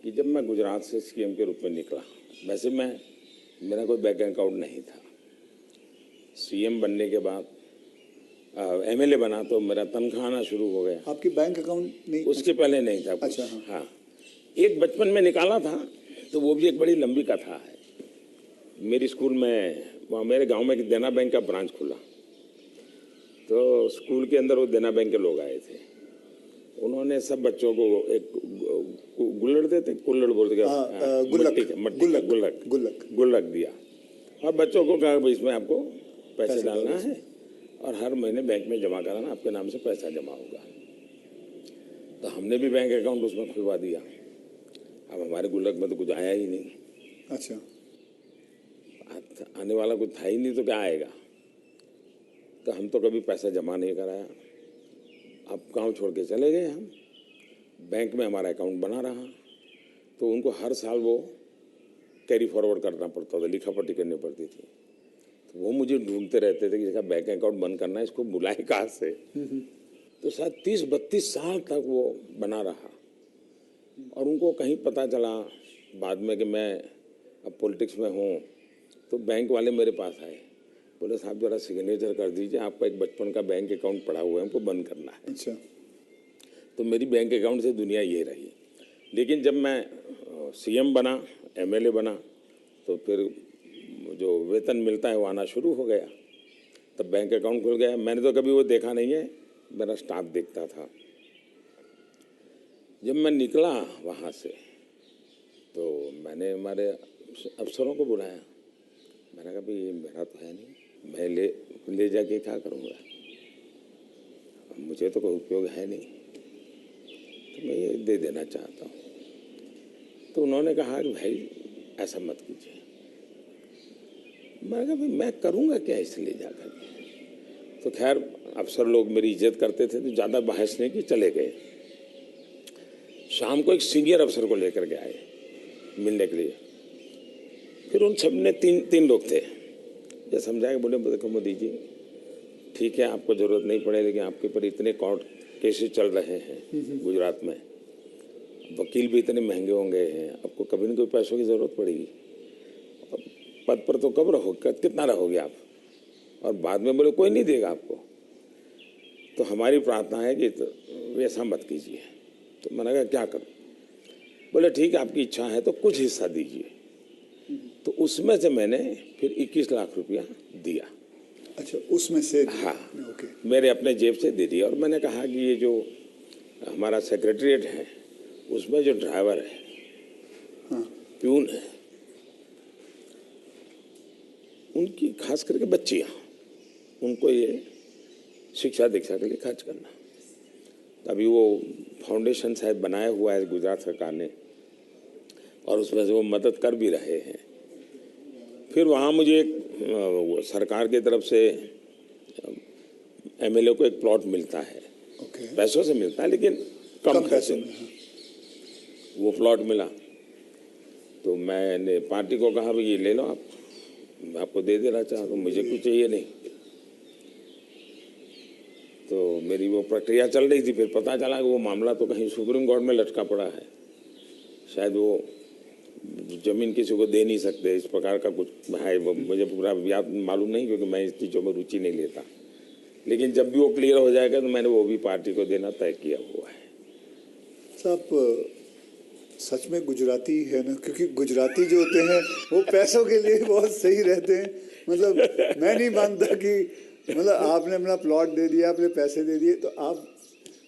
कि जब मैं गुजरात से सीएम के रूप में निकला, वैसे मेरा कोई बैंक अकाउंट नहीं था। सीएम बनने के बाद एमएलए बना तो मेरा तनख्वाह आना शुरू हो गया। आपकी बैंक अकाउंट नहीं? उसके पहले नहीं था कुछ। अच्छा, हाँ। हाँ, एक बचपन में निकाला था, तो वो भी एक बड़ी लंबी कथा है। मेरी स्कूल में, वहाँ मेरे गांव में एक देना बैंक का ब्रांच खुला, तो स्कूल के अंदर वो देना बैंक के लोग आए थे। उन्होंने सब बच्चों को एक गुल्लड़ देते, कुल्लड़ बोलते, गुल्लक दिया और बच्चों को कहा इसमें आपको पैसे डालना है और हर महीने बैंक में जमा कराना, आपके नाम से पैसा जमा होगा। तो हमने भी बैंक अकाउंट उसमें खुलवा दिया। अब हमारे गुल्लक में तो कुछ आया ही नहीं। अच्छा। आने वाला कुछ था ही नहीं, तो क्या आएगा? तो हम तो कभी पैसा जमा नहीं कराया। अब गांव छोड़ के चले गए हम, बैंक में हमारा अकाउंट बना रहा, तो उनको हर साल वो कैरी फॉरवर्ड करना पड़ता था, लिखापट्टी करनी पड़ती थी। तो वो मुझे ढूंढते रहते थे कि जैसा बैंक अकाउंट बंद करना है, इसको बुलाए कहाँ से। तो शायद 30-32 साल तक वो बना रहा, और उनको कहीं पता चला बाद में कि मैं अब पॉलिटिक्स में हूँ, तो बैंक वाले मेरे पास आए, बोले साहब जरा सिग्नेचर कर दीजिए, आपका एक बचपन का बैंक अकाउंट पड़ा हुआ है, हमको बंद करना है। अच्छा। तो मेरी बैंक अकाउंट से दुनिया ये रही। लेकिन जब मैं सीएम बना, एमएलए बना, तो फिर जो वेतन मिलता है वो आना शुरू हो गया, तब बैंक अकाउंट खुल गया। मैंने तो कभी वो देखा नहीं है, मेरा स्टाफ देखता था। जब मैं निकला वहाँ से, तो मैंने हमारे अफसरों को बुलाया। मैंने कहा भाई ये मेरा तो है नहीं, मैं ले जाके क्या करूँगा, मुझे तो कोई उपयोग है नहीं, तो मैं ये दे देना चाहता हूँ। तो उन्होंने कहा कि भाई ऐसा मत कीजिए। मैंने कहा भाई मैं करूँगा क्या इसलिए जाकर के। तो खैर अफसर लोग मेरी इज्जत करते थे, तो ज़्यादा बहस नहीं की, चले गए। शाम को एक सीनियर अफसर को लेकर के आए मिलने के लिए। फिर उन सब ने तीन लोग थे, ये समझाया, बोले देखो मोदी जी ठीक है आपको ज़रूरत नहीं पड़े, लेकिन आपके ऊपर इतने कोर्ट केसेस चल रहे हैं गुजरात में, वकील भी इतने महंगे होंगे हैं, आपको कभी न कभी पैसों की ज़रूरत पड़ेगी। पद पर तो कब रहोगे, कितना रहोगे आप, और बाद में बोले कोई नहीं देगा आपको। तो हमारी प्रार्थना है कि तो वैसा मत कीजिए। तो मैंने कहा क्या करूं? बोले ठीक है, आपकी इच्छा है तो कुछ हिस्सा दीजिए। तो उसमें से मैंने फिर 21 लाख रुपया दिया। अच्छा, उसमें से? हाँ, ओके। मेरे अपने जेब से दे दिया। और मैंने कहा कि ये जो हमारा सेक्रेटरीट है उसमें जो ड्राइवर है, हाँ, प्यून है, उनकी खास करके बच्चियाँ, उनको ये शिक्षा दीक्षा के लिए खर्च करना। अभी वो फाउंडेशन शायद बनाया हुआ है गुजरात सरकार ने, और उसमें से वो मदद कर भी रहे हैं। फिर वहाँ मुझे एक सरकार की तरफ से एमएलए को एक प्लॉट मिलता है, ओके। पैसों से मिलता है लेकिन कम पैसों खर्चे में, में। हाँ। वो प्लॉट मिला तो मैंने पार्टी को कहा भाई ये ले लो आप, मैं आपको दे देना चाहता हूँ, मुझे कुछ चाहिए नहीं। तो मेरी वो प्रक्रिया चल रही थी। फिर पता चला कि वो मामला तो कहीं सुप्रीम कोर्ट में लटका पड़ा है, शायद वो जमीन किसी को दे नहीं सकते, इस प्रकार का कुछ है। मुझे पूरा याद मालूम नहीं क्योंकि मैं इस चीज़ों में रुचि नहीं लेता। लेकिन जब भी वो क्लियर हो जाएगा तो मैंने वो भी पार्टी को देना तय किया हुआ है। साहब, सच में गुजराती है ना, क्योंकि गुजराती जो होते हैं वो पैसों के लिए बहुत सही रहते हैं। मतलब मैं नहीं मानता कि मतलब आपने अपना प्लॉट दे दिया, अपने पैसे दे दिए, तो आप,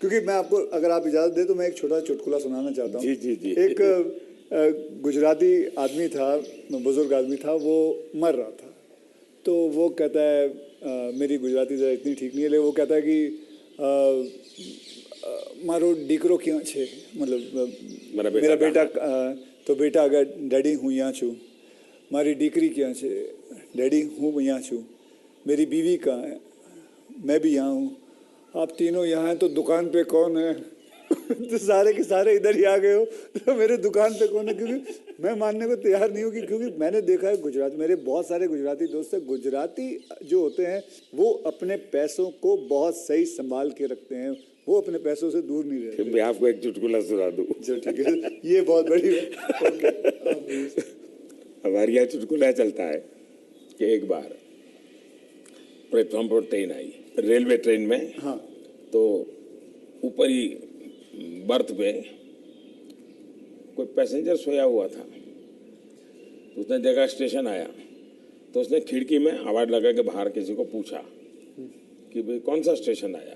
क्योंकि मैं आपको, अगर आप इजाज़त दे तो मैं एक छोटा चुटकुला सुनाना चाहता हूँ। जी जी जी। एक गुजराती आदमी था, बुजुर्ग आदमी था, वो मर रहा था। तो वो कहता है, मेरी गुजराती ज़रा इतनी ठीक नहीं है, लेकिन वो कहता है कि मारो दीकरो क्यों छे, मतलब मेरा बेटा, तो बेटा अगर डैडी हूँ यहाँ छू, मारी दीकरी क्या छे, डैडी हूँ यहाँ छू, मेरी बीवी कहाँ है, मैं भी यहाँ हूँ, आप तीनों यहाँ हैं तो दुकान पे कौन है? तो सारे के सारे इधर ही आ गए हो, तो मेरे दुकान पे कौन है? क्योंकि मैं मानने को तैयार नहीं हूँ कि, क्योंकि मैंने देखा है गुजरात, मेरे बहुत सारे गुजराती दोस्त हैं, गुजराती जो होते हैं वो अपने पैसों को बहुत सही संभाल के रखते हैं, वो अपने पैसों से दूर नहीं रहते। मैं आपको एक चुटकुला सुना दूँ। जो ठीक है, ये बहुत बड़ी ओके। हमारे यहाँ चुटकुला चलता है कि एक बार प्लेटफॉर्म पर ट्रेन आई, रेलवे ट्रेन में। हाँ, तो ऊपर ही बर्थ पे कोई पैसेंजर सोया हुआ था। तो उसने देखा स्टेशन आया, तो उसने खिड़की में आवाज़ लगा के बाहर किसी को पूछा कि भाई कौन सा स्टेशन आया।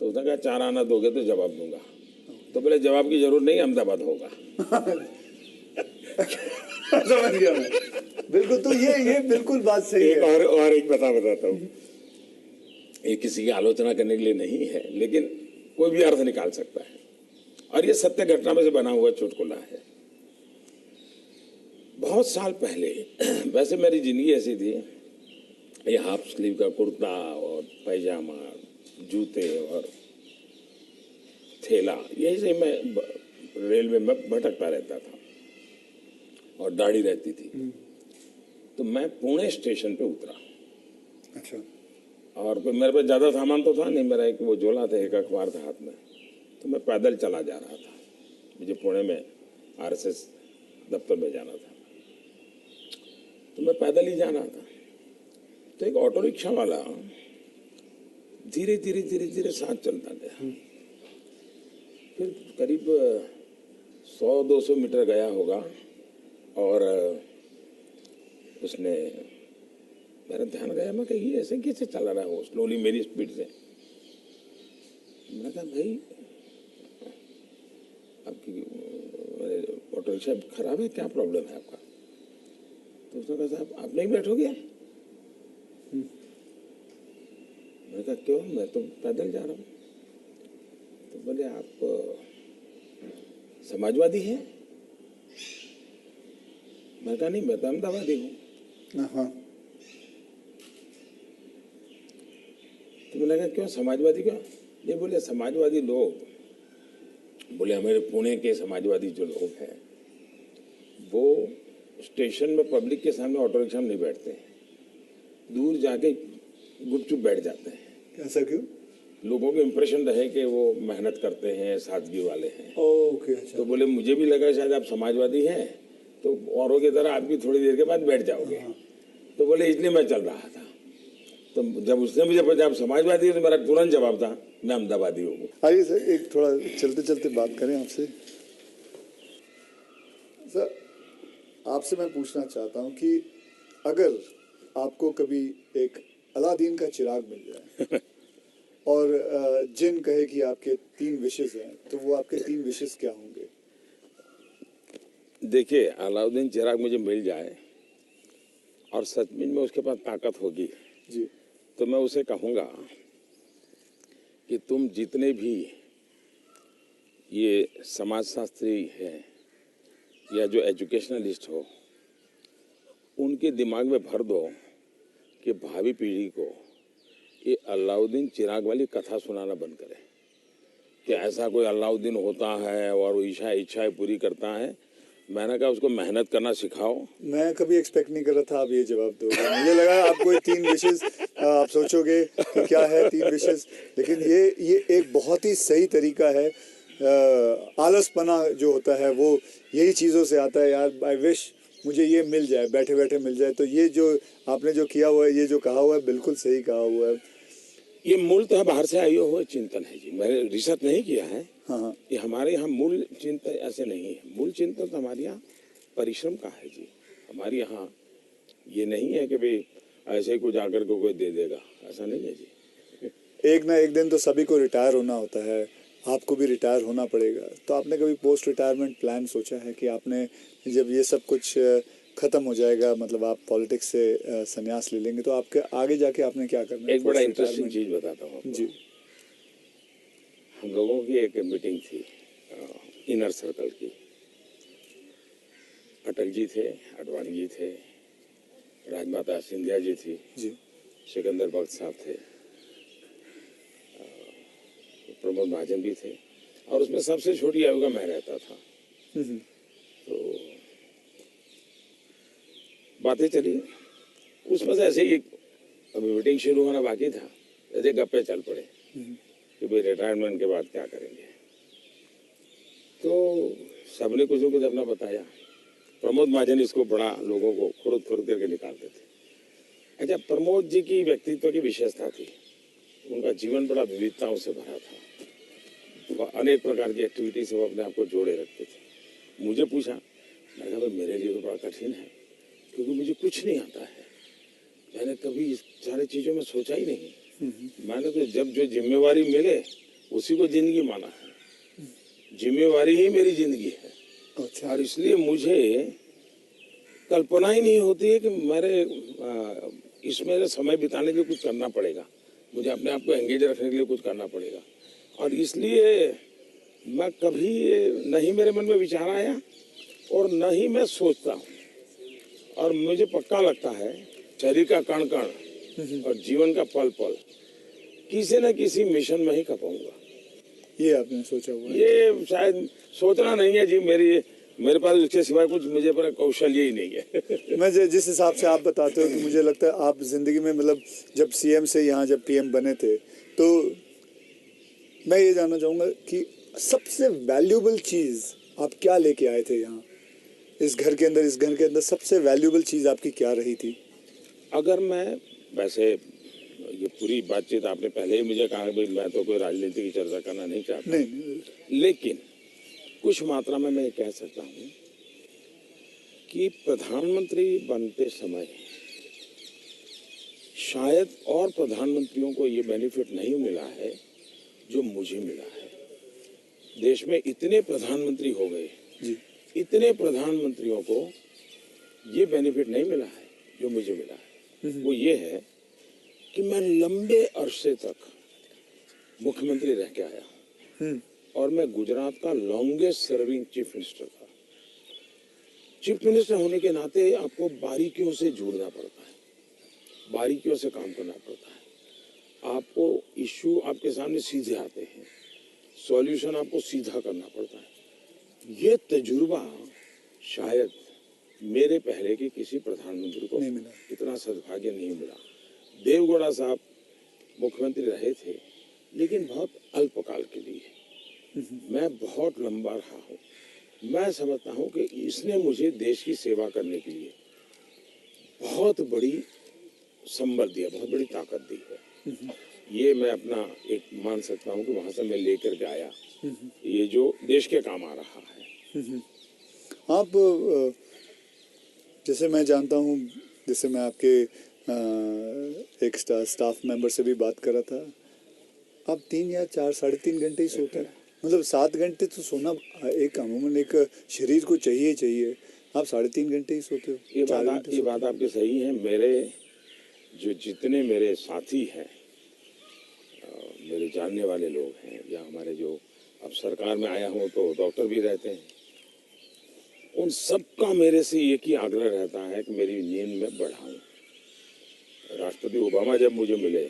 तो उसने कहा 4 आना दोगे तो जवाब दूंगा। तो बोले जवाब की जरूरत नहीं, अहमदाबाद होगा। समझ गया मैं, बिल्कुल। तो ये बिल्कुल बात सही एक है। और एक बताता हूँ, ये किसी की आलोचना करने के लिए नहीं है, लेकिन कोई भी अर्थ निकाल सकता है, और ये सत्य घटना में से बना हुआ चुटकुला है। बहुत साल पहले, वैसे मेरी जिंदगी ऐसी थी, ये हाफ स्लीव का कुर्ता और पैजामा, जूते और थैला, यही से मैं रेलवे में भटकता रहता था और दाढ़ी रहती थी। तो मैं पुणे स्टेशन पे उतरा। अच्छा। और कोई मेरे पास ज़्यादा सामान तो था नहीं, मेरा एक वो झोला था, एक अखबार था हाथ में। तो मैं पैदल चला जा रहा था, मुझे पुणे में आरएसएस दफ्तर में जाना था, तो मैं पैदल ही जाना था। तो एक ऑटो रिक्शा वाला धीरे धीरे धीरे धीरे साथ चलता गया। फिर करीब 100-200 मीटर गया होगा, और उसने, मेरा ध्यान गया, मैं कही ऐसे कैसे चला रहा है वो स्लोली मेरी स्पीड से। मैंने कहा भाई आपकी ऑटो रिक्शा खराब है, क्या प्रॉब्लम है आपका? तो उसने कहा साहब आप नहीं बैठोगे? मैंने कहा क्यों, मैं तो पैदल जा रहा हूँ। तो बोले आप समाजवादी हैं? मैं कहा नहीं, मैं तो अहमदाबादी हूँ। हाँ। तो मैंने कहा क्यों समाजवादी क्यों? ये बोले समाजवादी लोग, बोले हमारे पुणे के समाजवादी जो लोग हैं वो स्टेशन में पब्लिक के सामने ऑटो रिक्शा में नहीं बैठते हैं, दूर जाके गुपचुप बैठ जाते हैं। ऐसा क्यों? लोगों को इम्प्रेशन रहे कि वो मेहनत करते हैं, सादगी वाले हैं। ओके, अच्छा। तो बोले मुझे भी लगा शायद आप समाजवादी हैं, तो औरों की तरह आप भी थोड़ी देर के बाद बैठ जाओगे। तो बोले इसलिए मैं चल रहा था। तो जब उसने मुझे पूछा आप समाजवादी हो, तो मेरा तुरंत जवाब था मैं अहमदाबादी हूँ। आइए सर, एक थोड़ा चलते चलते बात करें आपसे। सर, आपसे मैं पूछना चाहता हूँ कि अगर आपको कभी एक अलादीन का चिराग मिल जाए और जिन कहे कि आपके 3 विशेस हैं, तो वो आपके 3 विशेस क्या होंगे? देखिए, अलाउद्दीन चिराग मुझे मिल जाए और सचमुच में उसके पास ताकत होगी, जी। तो मैं उसे कहूँगा कि तुम जितने भी ये समाजशास्त्री हैं या जो एजुकेशनलिस्ट हो, उनके दिमाग में भर दो कि भावी पीढ़ी को ये अलाउद्दीन चिराग वाली कथा सुनाना बंद करें कि ऐसा कोई अलाउद्दीन होता है और वो इच्छाएं पूरी करता है। मैंने कहा उसको मेहनत करना सिखाओ। मैं कभी एक्सपेक्ट नहीं कर रहा था आप ये जवाब दोगे। मुझे लगा आप कोई 3 विशेस आप सोचोगे कि क्या है 3 विशेस, लेकिन ये एक बहुत ही सही तरीका है। आलसपना जो होता है वो यही चीज़ों से आता है। यार आई विश मुझे ये मिल जाए, बैठे बैठे मिल जाए। तो ये जो आपने जो किया हुआ है, ये जो कहा हुआ है, बिल्कुल सही कहा हुआ है। ये मूलतः बाहर से आए हुए चिंतन है जी, मैंने रिसर्च नहीं किया है। हाँ। ये हमारे यहाँ मूल चिंतन ऐसे नहीं है। मूल चिंतन तो हमारे यहाँ परिश्रम का है जी। हमारे यहाँ ये नहीं है कि भाई ऐसे ही कुछ आकर को कोई दे देगा, ऐसा नहीं है जी। एक ना एक दिन तो सभी को रिटायर होना होता है, आपको भी रिटायर होना पड़ेगा। तो आपने कभी पोस्ट रिटायरमेंट प्लान सोचा है कि आपने जब ये सब कुछ खत्म हो जाएगा, मतलब आप पॉलिटिक्स से संन्यास ले लेंगे, तो आपके आगे जाके आपने क्या करना है? एक बड़ा इंटरेस्टिंग चीज बताता हूँ आपको। जी। हम लोगों की एक मीटिंग थी इनर सर्कल की। अटल जी थे, आडवाणी जी थे, राजमाता सिंधिया जी थी जी। सिकंदर भक्त साहब थे, प्रमोद महाजन भी थे, और उसमें सबसे छोटी आयु का मैं रहता था। तो बातें चली, उसमें से ऐसे ही अभी मीटिंग शुरू होना बाकी था, ऐसे गप्पे चल पड़े कि भाई रिटायरमेंट के बाद क्या करेंगे। तो सबने कुछ न कुछ अपना बताया। प्रमोद महाजन इसको बड़ा लोगों को खुद करके निकालते थे। अच्छा, प्रमोद जी की व्यक्तित्व की विशेषता थी, उनका जीवन बड़ा विविधताओं से भरा था। अनेक प्रकार की एक्टिविटी से वो अपने आप को जोड़े रखते थे। मुझे पूछा, मैं कहा भाई मेरे लिए तो बड़ा कठिन है, क्योंकि मुझे कुछ नहीं आता है। मैंने कभी इस सारी चीज़ों में सोचा ही नहीं। मैंने तो जब जो जिम्मेवारी मिले उसी को जिंदगी माना है। जिम्मेवारी ही मेरी जिंदगी है। अच्छा। और इसलिए मुझे कल्पना ही नहीं होती है कि मेरे इसमें समय बिताने के लिए कुछ करना पड़ेगा, मुझे अपने आप को एंगेज रखने के लिए कुछ करना पड़ेगा। और इसलिए मैं कभी नहीं मेरे मन में विचार आया और न ही मैं सोचता हूँ। और मुझे पक्का लगता है शरीर का कण कण और जीवन का पल पल किसी न किसी मिशन में ही खपाऊंगा। ये आपने सोचा हुआ है? ये शायद सोचना नहीं है जी, मेरे पास इसके सिवाय कुछ मुझे पर कौशल्य ही नहीं है। मैं जिस हिसाब से आप बताते हो कि मुझे लगता है आप जिंदगी में, मतलब जब सीएम से यहाँ जब पीएम बने थे, तो मैं ये जानना चाहूँगा कि सबसे वैल्यूबल चीज़ आप क्या लेके आए थे यहाँ इस घर के अंदर सबसे वैल्यूबल चीज़ आपकी क्या रही थी? अगर मैं, वैसे ये पूरी बातचीत आपने पहले ही मुझे कहा भाई मैं तो कोई राजनीति की चर्चा करना नहीं चाहता, नहीं। लेकिन कुछ मात्रा में मैं ये कह सकता हूँ कि प्रधानमंत्री बनते समय शायद और प्रधानमंत्रियों को ये बेनिफिट नहीं मिला है जो मुझे मिला है। देश में इतने प्रधानमंत्री हो गए जी। इतने प्रधानमंत्रियों को ये बेनिफिट नहीं मिला है जो मुझे मिला है। वो ये है कि मैं लंबे अरसे तक मुख्यमंत्री रह के आया हूँ और मैं गुजरात का लॉन्गेस्ट सर्विंग चीफ मिनिस्टर था। चीफ मिनिस्टर होने के नाते आपको बारीकियों से जुड़ना पड़ता है, बारीकियों से काम करना पड़ता है। आपको इश्यू आपके सामने सीधे आते हैं, सॉल्यूशन आपको सीधा करना पड़ता है। ये तजुर्बा शायद मेरे पहले के किसी प्रधानमंत्री को नहीं मिला, इतना सद्भाग्य नहीं मिला। देवगौड़ा साहब मुख्यमंत्री रहे थे लेकिन बहुत अल्पकाल के लिए। मैं बहुत लंबा रहा हूँ। मैं समझता हूँ कि इसने मुझे देश की सेवा करने के लिए बहुत बड़ी संबल दिया, बहुत बड़ी ताकत दी है। ये मैं अपना एक मान सकता हूँ कि वहाँ से मैं लेकर के आया, ये जो देश के काम आ रहा है। आप जैसे मैं जानता हूँ, जैसे मैं आपके एक स्टाफ मेंबर से भी बात कर रहा था, आप 3 या 4 3.5 घंटे ही सोते हैं। मतलब 7 घंटे तो सोना एक अमूमन एक शरीर को चाहिए। आप 3.5 घंटे ही सोते हो। ये बात आपकी सही है। मेरे जो जितने मेरे साथी हैं, मेरे जानने वाले लोग हैं, या हमारे जो अब सरकार में आया हूँ तो डॉक्टर भी रहते हैं, उन सबका मेरे से एक ही आग्रह रहता है कि मेरी नींद में बढ़ाऊं। राष्ट्रपति ओबामा जब मुझे मिले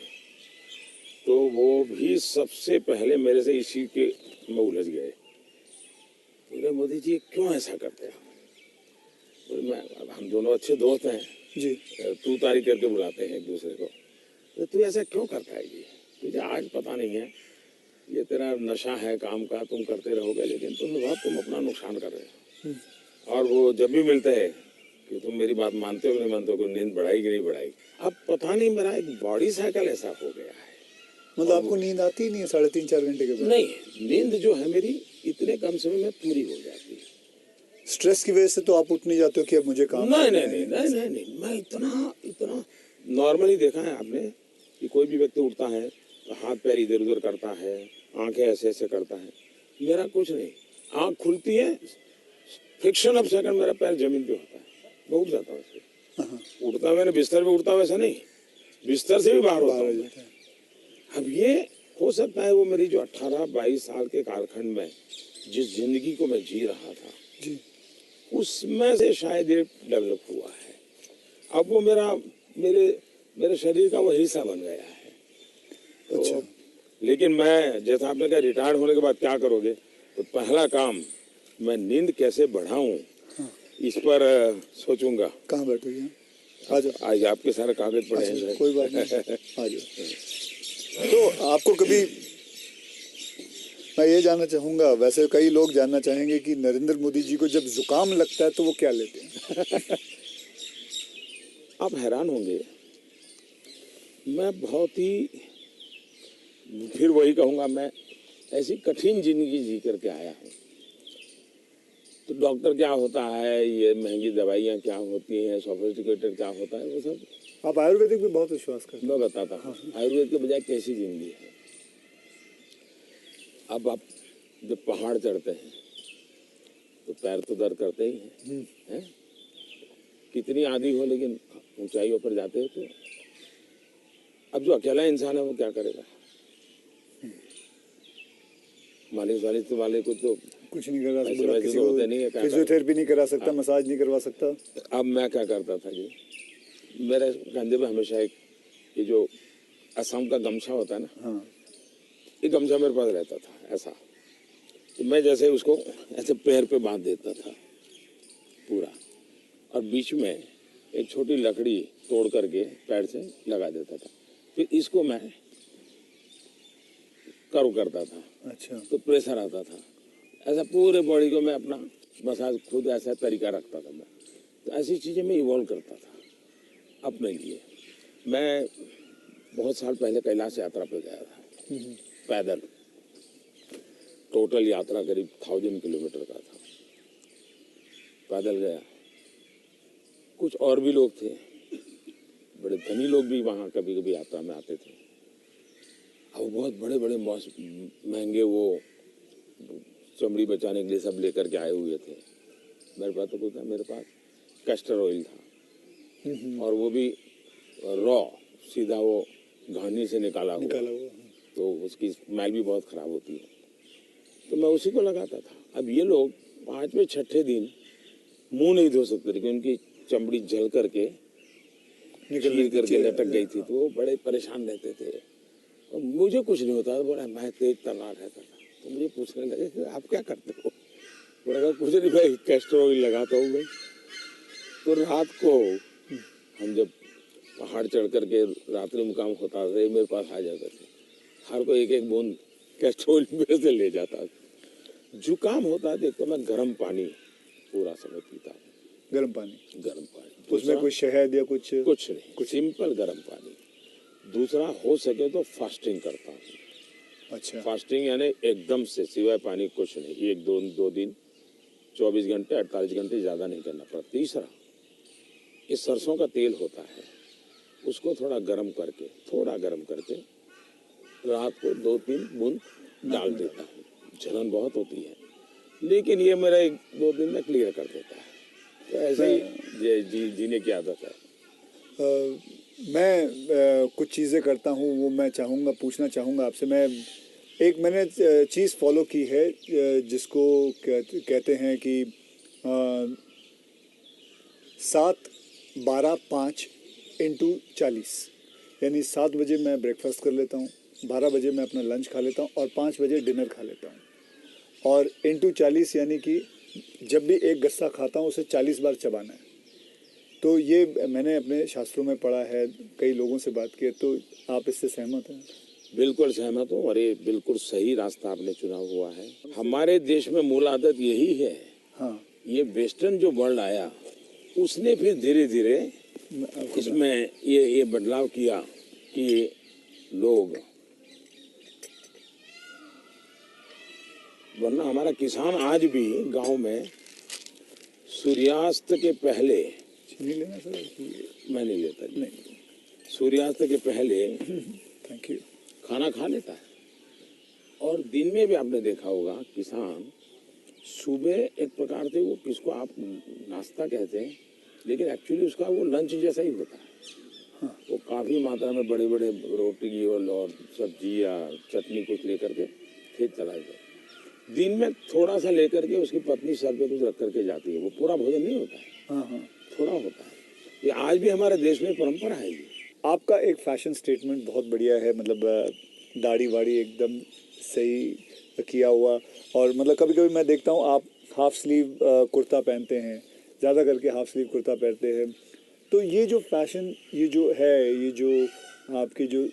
तो वो भी सबसे पहले मेरे से इसी के में उलझ गए। बोले मोदी जी क्यों ऐसा करते हैं? बोले मैं, हम दोनों अच्छे दोस्त हैं जी, तू तारीख करके बुलाते हैं एक दूसरे को, तो तू ऐसा क्यों करता है? ये तुझे आज पता नहीं है, ये तेरा नशा है काम का, तुम करते रहोगे, लेकिन तुम अपना नुकसान कर रहे हो। और वो जब भी मिलते हैं कि तुम मेरी बात मानते हो नहीं मानते हो, नींद बढ़ाई कि नहीं बढ़ाई। अब पता नहीं मेरा एक बॉडी साइकिल ऐसा हो गया है। मतलब आपको नींद आती ही नहीं है 3.5-4 घंटे के बाद? नहीं, नींद जो है मेरी इतने कम समय में पूरी हो जाती है। स्ट्रेस की वजह से तो आप उठ नहीं जाते हो कि अब मुझे काम नहीं, मैं इतना नॉर्मली देखा है आपने कि कोई भी व्यक्ति उठता है तो हाथ पैर इधर उधर करता है, आंखें ऐसे ऐसे करता है। मेरा कुछ नहीं, आंख खुलती है, फ्रिक्शन ऑफ सेकंड मेरा पैर जमीन पे होता है, मैं उठ जाता हूँ उससे। उठता मैंने बिस्तर पे उठता वैसा नहीं, बिस्तर से भी बाहर होता हूँ। अब ये हो सकता है वो मेरी जो 18-22 साल के कालखंड में जिस जिंदगी को मैं जी रहा था जी, उसमें से शायद ये डेवलप हुआ है। अब वो मेरे शरीर का वो हिस्सा बन गया है। तो अच्छा। लेकिन मैं, जैसा आपने कहा रिटायर्ड होने के बाद क्या करोगे, तो पहला काम मैं नींद कैसे बढ़ाऊं, इस पर सोचूंगा। कहाँ बैठोगे? आ जाओ। आज आपके सारे कागज पड़े हैं। कोई बात नहीं, आ जाओ। तो आपको कभी, मैं ये जानना चाहूँगा, वैसे कई लोग जानना चाहेंगे कि नरेंद्र मोदी जी को जब जुकाम लगता है तो वो क्या लेते हैं? आप हैरान होंगे, मैं बहुत ही, फिर वही कहूँगा, मैं ऐसी कठिन जिंदगी जी करके आया हूँ। तो डॉक्टर क्या होता है, ये महंगी दवाइयाँ क्या होती हैं, सोफिस्टिकेटेड क्या होता है, वो सब आप आयुर्वेदिक में बहुत विश्वास करते हैं। मैं बताता हूँ। आयुर्वेद के बजाय कैसी जिंदगी है। अब आप जब पहाड़ चढ़ते हैं तो पैर तो दर्द करते ही हैं, कितनी आदि हो, लेकिन ऊंचाइयों पर जाते हो तो अब जो अकेला इंसान है वो क्या करेगा? मालिश वाले को तो कुछ नहीं करा ऐसे सकता, वैसे किसी तो को होते नहीं है, क्या फिजियोथेरेपी नहीं करा सकता, मसाज नहीं करवा सकता। अब मैं क्या करता था जी, मेरे कंधे पे हमेशा एक ये जो असम का गमछा होता है ना, हाँ, ये गमछा मेरे पास रहता था ऐसा, तो मैं जैसे उसको ऐसे पैर पे बांध देता था पूरा, और बीच में एक छोटी लकड़ी तोड़ करके पैर से लगा देता था, फिर इसको मैं कर्व करता था। अच्छा। तो प्रेशर आता था, ऐसा पूरे बॉडी को मैं अपना मसाज खुद ऐसा तरीका रखता था मैं। तो ऐसी चीज़ें मैं इवॉल्व करता था अपने लिए। मैं बहुत साल पहले कैलाश यात्रा पे गया था पैदल, टोटल यात्रा करीब 1000 किलोमीटर का था, पैदल गया। कुछ और भी लोग थे, बड़े धनी लोग भी वहाँ कभी कभी यात्रा में आते थे। अब बहुत बड़े बड़े महंगे वो चमड़ी बचाने के लिए सब लेकर के आए हुए थे। मेरे पास तो कुछ था, मेरे पास कैस्टर ऑयल था, और वो भी रॉ, सीधा वो घानी से निकाला हुआ, तो उसकी स्मेल भी बहुत खराब होती है, तो मैं उसी को लगाता था। अब ये लोग 5वें-6ठे दिन मुंह नहीं धो सकते थे, क्योंकि उनकी चमड़ी जल करके चीर करके लटक गई थी, तो वो बड़े परेशान रहते थे। और मुझे कुछ नहीं होता था, बड़ा मैं तेज तर्रार रहता था। तो मुझे पूछने लगे कि आप क्या करते हो? मैंने कहा कुछ नहीं भाई, कैस्टर ऑयल लगाता हूँ मैं। तो रात को हम जब पहाड़ चढ़ करके रात्रि मुकाम होता था, मेरे पास आ जाते थे, हर कोई एक एक बूंद कैस्ट्रोल में से ले जाता था। जुकाम होता है देख तो मैं गर्म पानी पूरा समय पीता हूँ। गर्म पानी, गर्म पानी उसमें दूसरा, कोई शहद या कुछ? कुछ नहीं, सिंपल गर्म पानी। दूसरा, हो सके तो फास्टिंग करता हूँ। अच्छा, फास्टिंग यानी एकदम से सिवाय पानी कुछ नहीं, एक दो दिन 24 घंटे 48 घंटे ज़्यादा नहीं करना पड़ता। तीसरा, ये सरसों का तेल होता है, उसको थोड़ा गर्म करके रात को 2-3 बूंद डाल देता हूँ। जलन बहुत होती है लेकिन ये मेरा 1-2 दिन में क्लियर कर देता है। तो ऐसे ही जीने की आदत है। मैं कुछ चीज़ें करता हूँ, वो मैं पूछना चाहूँगा आपसे। मैंने चीज़ फॉलो की है जिसको कहते हैं कि 7-12-5 × 40, यानी 7 बजे मैं ब्रेकफास्ट कर लेता हूँ, 12 बजे मैं अपना लंच खा लेता हूँ और 5 बजे डिनर खा लेता हूँ। और × 40 यानी कि जब भी एक गस्सा खाता हूँ उसे 40 बार चबाना है। तो ये मैंने अपने शास्त्रों में पढ़ा है, कई लोगों से बात की है, तो आप इससे सहमत हैं? बिल्कुल सहमत हूँ और ये बिल्कुल सही रास्ता आपने चुना हुआ है। हमारे देश में मूल आदत यही है। हाँ, ये वेस्टर्न जो वर्ल्ड आया उसने फिर धीरे धीरे इसमें ये बदलाव किया कि लोग, वरना हमारा किसान आज भी गांव में सूर्यास्त के पहले, नहीं लेना सर? मैं नहीं लेता जी, नहीं, सूर्यास्त के पहले थैंक यू। खाना खा लेता है। और दिन में भी आपने देखा होगा किसान सुबह एक प्रकार से, वो किसको आप नाश्ता कहते हैं लेकिन एक्चुअली उसका वो लंच जैसा ही होता है। हाँ, वो काफ़ी मात्रा में बड़े बड़े रोटी और सब्जी या चटनी कुछ लेकर के खेत चला जाता। दिन में थोड़ा सा लेकर के उसकी पत्नी सर पे कुछ रख करके जाती है। वो पूरा भोजन नहीं होता है, हाँ, हाँ। थोड़ा होता है। ये आज भी हमारे देश में परंपरा है ये। आपका एक फैशन स्टेटमेंट बहुत बढ़िया है, मतलब दाढ़ी वाड़ी एकदम सही किया हुआ। और मतलब कभी कभी मैं देखता हूँ आप हाफ स्लीव कुर्ता पहनते हैं, ज़्यादा करके हाफ स्लीव कुर्ता पहनते हैं। तो ये जो फैशन, ये जो है, ये जो आपकी जो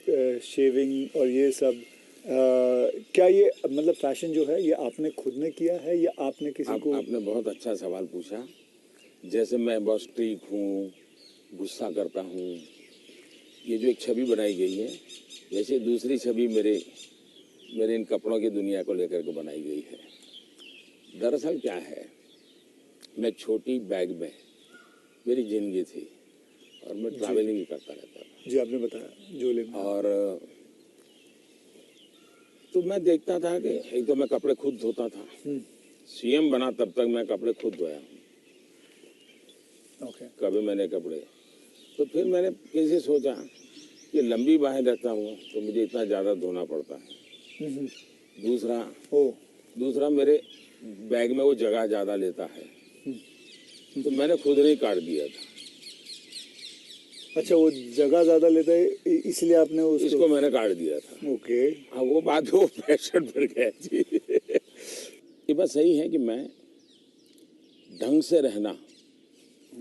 शेविंग और ये सब, क्या ये मतलब फैशन जो है ये आपने खुद ने किया है या आपने किसी को? आपने बहुत अच्छा सवाल पूछा। जैसे मैं बहुत ठीक हूँ, गुस्सा करता हूँ, ये जो एक छवि बनाई गई है, जैसे दूसरी छवि मेरे इन कपड़ों की दुनिया को लेकर के बनाई गई है। दरअसल क्या है, मैं छोटी बैग में मेरी जिंदगी थी और मैं ट्रैवलिंग करता रहता था। जी, आपने बताया झोले में। और तो मैं देखता था कि एक तो मैं कपड़े खुद धोता था। सीएम बना तब तक मैं कपड़े खुद धोया हूँ। ओके। कभी मैंने कपड़े, तो फिर मैंने कैसे सोचा कि लंबी बाहें रखता हूँ तो मुझे इतना ज़्यादा धोना पड़ता है। दूसरा मेरे बैग में वो जगह ज़्यादा लेता है, तो मैंने खुद नहीं काट दिया था। अच्छा, वो जगह ज़्यादा लेता है इसलिए आपने इसको मैंने काट दिया था। ओके। हाँ, वो बात वो फैशन पर गया जी। ये बात सही है कि मैं ढंग से रहना,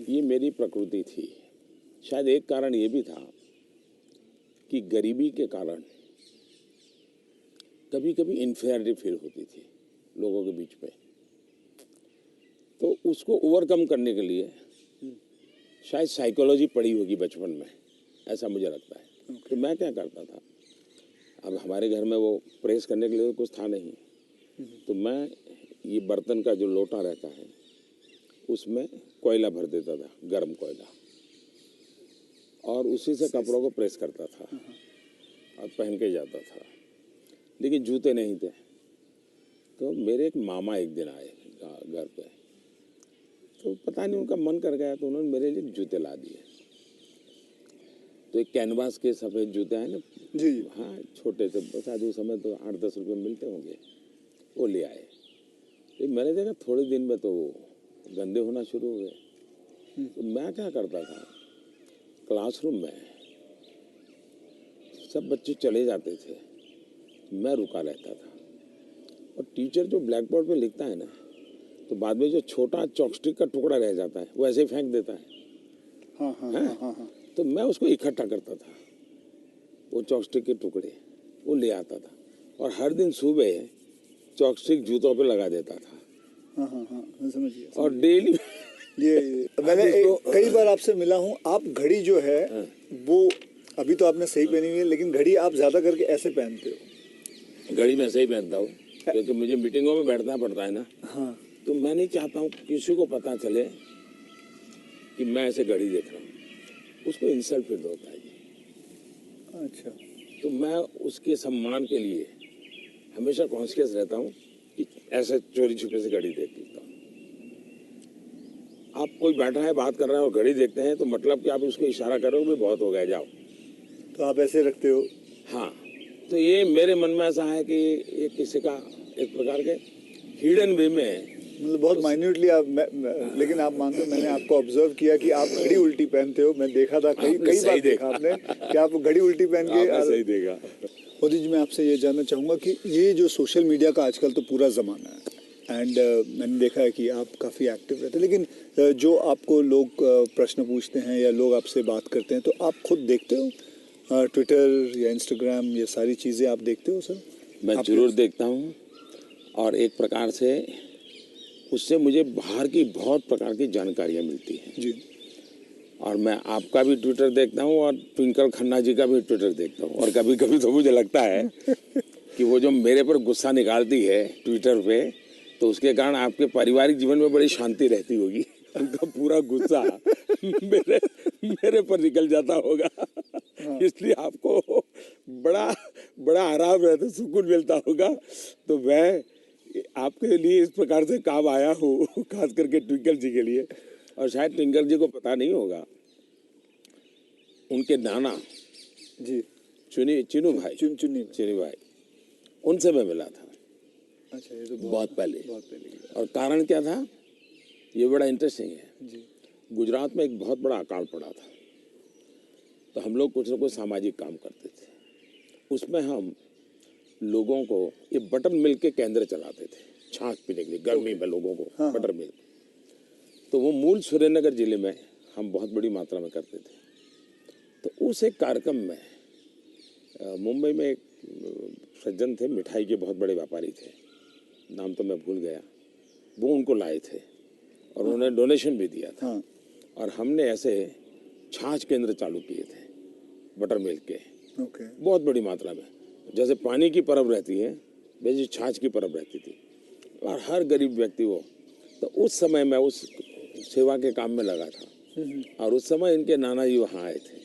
ये मेरी प्रकृति थी। शायद एक कारण ये भी था कि गरीबी के कारण कभी कभी इन्फीरियरिटी फील होती थी लोगों के बीच में। तो उसको ओवरकम करने के लिए शायद साइकोलॉजी पढ़ी होगी बचपन में, ऐसा मुझे लगता है। तो मैं क्या करता था, अब हमारे घर में वो प्रेस करने के लिए कुछ था नहीं, तो मैं ये बर्तन का जो लोटा रहता है उसमें कोयला भर देता था, गर्म कोयला, और उसी से कपड़ों को प्रेस करता था और पहन के जाता था। लेकिन जूते नहीं थे। तो मेरे एक मामा एक दिन आए घर पे, तो पता नहीं उनका मन कर गया तो उन्होंने मेरे लिए जूते ला दिए। तो एक कैनवास के सफ़ेद जूते हैं ना जी, हाँ, छोटे से, शायद उस समय तो 8-10 रुपये मिलते होंगे, वो ले आए। तो मैंने देखा थोड़े दिन में तो गंदे होना शुरू हो गए। तो मैं क्या करता था, क्लासरूम में सब बच्चे चले जाते थे, मैं रुका रहता था, और टीचर जो ब्लैक बोर्ड पे लिखता है ना, तो बाद में जो छोटा चॉपस्टिक का टुकड़ा रह जाता है वो ऐसे ही फेंक देता है। हाँ हाँ हाँ हाँ हाँ। तो मैं उसको इकट्ठा करता था, वो चॉपस्टिक के टुकड़े, वो ले आता था और हर दिन सुबह चॉपस्टिक जूतों पे लगा देता था। हाँ हाँ हाँ, मैं समझ गया। और डेली ये मैंने कई बार आपसे मिला हूँ। आप घड़ी जो है वो अभी तो आपने सही पहनी हुई है, लेकिन घड़ी आप ज्यादा करके ऐसे पहनते हो। घड़ी मैं सही पहनता हूँ क्योंकि मुझे मीटिंगों में बैठना पड़ता है ना। हाँ, तो मैं नहीं चाहता हूँ किसी को पता चले कि मैं ऐसे घड़ी देख रहा हूँ, उसको इंसल्ट फील होता है जी। अच्छा। तो मैं उसके सम्मान के लिए हमेशा कॉन्शियस रहता हूँ कि ऐसे चोरी छुपे से घड़ी देख लेता हूँ। आप कोई बैठा है बात कर रहा है और घड़ी देखते हैं तो मतलब कि आप उसको इशारा करोगे भी बहुत हो गया जाओ। तो आप ऐसे रखते हो। हाँ, तो ये मेरे मन में ऐसा है कि ये किसी का एक प्रकार के हिडन वे में मतलब बहुत माइन्यूटली आप लेकिन आप मानते हो, मैंने आपको ऑब्जर्व किया कि आप घड़ी उल्टी पहनते हो। मैं देखा था कई बार देखा आपने कि आप घड़ी उल्टी पहन के। आपने सही देखा। मोदी जी, मैं आपसे ये जानना चाहूँगा कि ये जो सोशल मीडिया का आजकल तो पूरा ज़माना है एंड मैंने देखा है कि आप काफ़ी एक्टिव रहते हैं, लेकिन जो आपको लोग प्रश्न पूछते हैं या लोग आपसे बात करते हैं तो आप खुद देखते हो ट्विटर या इंस्टाग्राम, ये सारी चीज़ें आप देखते हो सर? मैं जरूर देखता हूँ और एक प्रकार से उससे मुझे बाहर की बहुत प्रकार की जानकारियाँ मिलती हैं जी। और मैं आपका भी ट्विटर देखता हूँ और ट्विंकल खन्ना जी का भी ट्विटर देखता हूँ। और कभी कभी तो मुझे लगता है कि वो जो मेरे पर गुस्सा निकालती है ट्विटर पे, तो उसके कारण आपके पारिवारिक जीवन में बड़ी शांति रहती होगी। उनका पूरा गुस्सा मेरे पर निकल जाता होगा। इसलिए आपको बड़ा बड़ा आराम रहता, सुकून मिलता होगा। तो मैं आपके लिए इस प्रकार से काम आया हूँ, खास करके ट्विंकल जी के लिए। और शायद ट्विंकल जी को पता नहीं होगा, उनके नाना जी चिनू भाई, चिनू भाई, उनसे मैं मिला था। अच्छा, ये तो बहुत पहले की बात। और कारण क्या था, ये बड़ा इंटरेस्टिंग है जी। गुजरात में एक बहुत बड़ा अकाल पड़ा था, तो हम लोग कुछ न कुछ सामाजिक काम करते थे। उसमें हम लोगों को ये बटर मिल्क के केंद्र चलाते थे, छाछ पीने के लिए गर्मी में लोगों को। हाँ, बटर मिल्क, तो वो मूल सुरेंद्रनगर जिले में हम बहुत बड़ी मात्रा में करते थे। तो उस एक कार्यक्रम में मुंबई में एक सज्जन थे, मिठाई के बहुत बड़े व्यापारी थे, नाम तो मैं भूल गया, वो उनको लाए थे और उन्होंने डोनेशन भी दिया था। हाँ। और हमने ऐसे छाछ केंद्र चालू किए थे बटर मिल्क के, ओके। बहुत बड़ी मात्रा में। जैसे पानी की परब रहती है वैसे छाछ की परब रहती थी और हर गरीब व्यक्ति वो। तो उस समय मैं उस सेवा के काम में लगा था और उस समय इनके नाना जी वहाँ आए थे,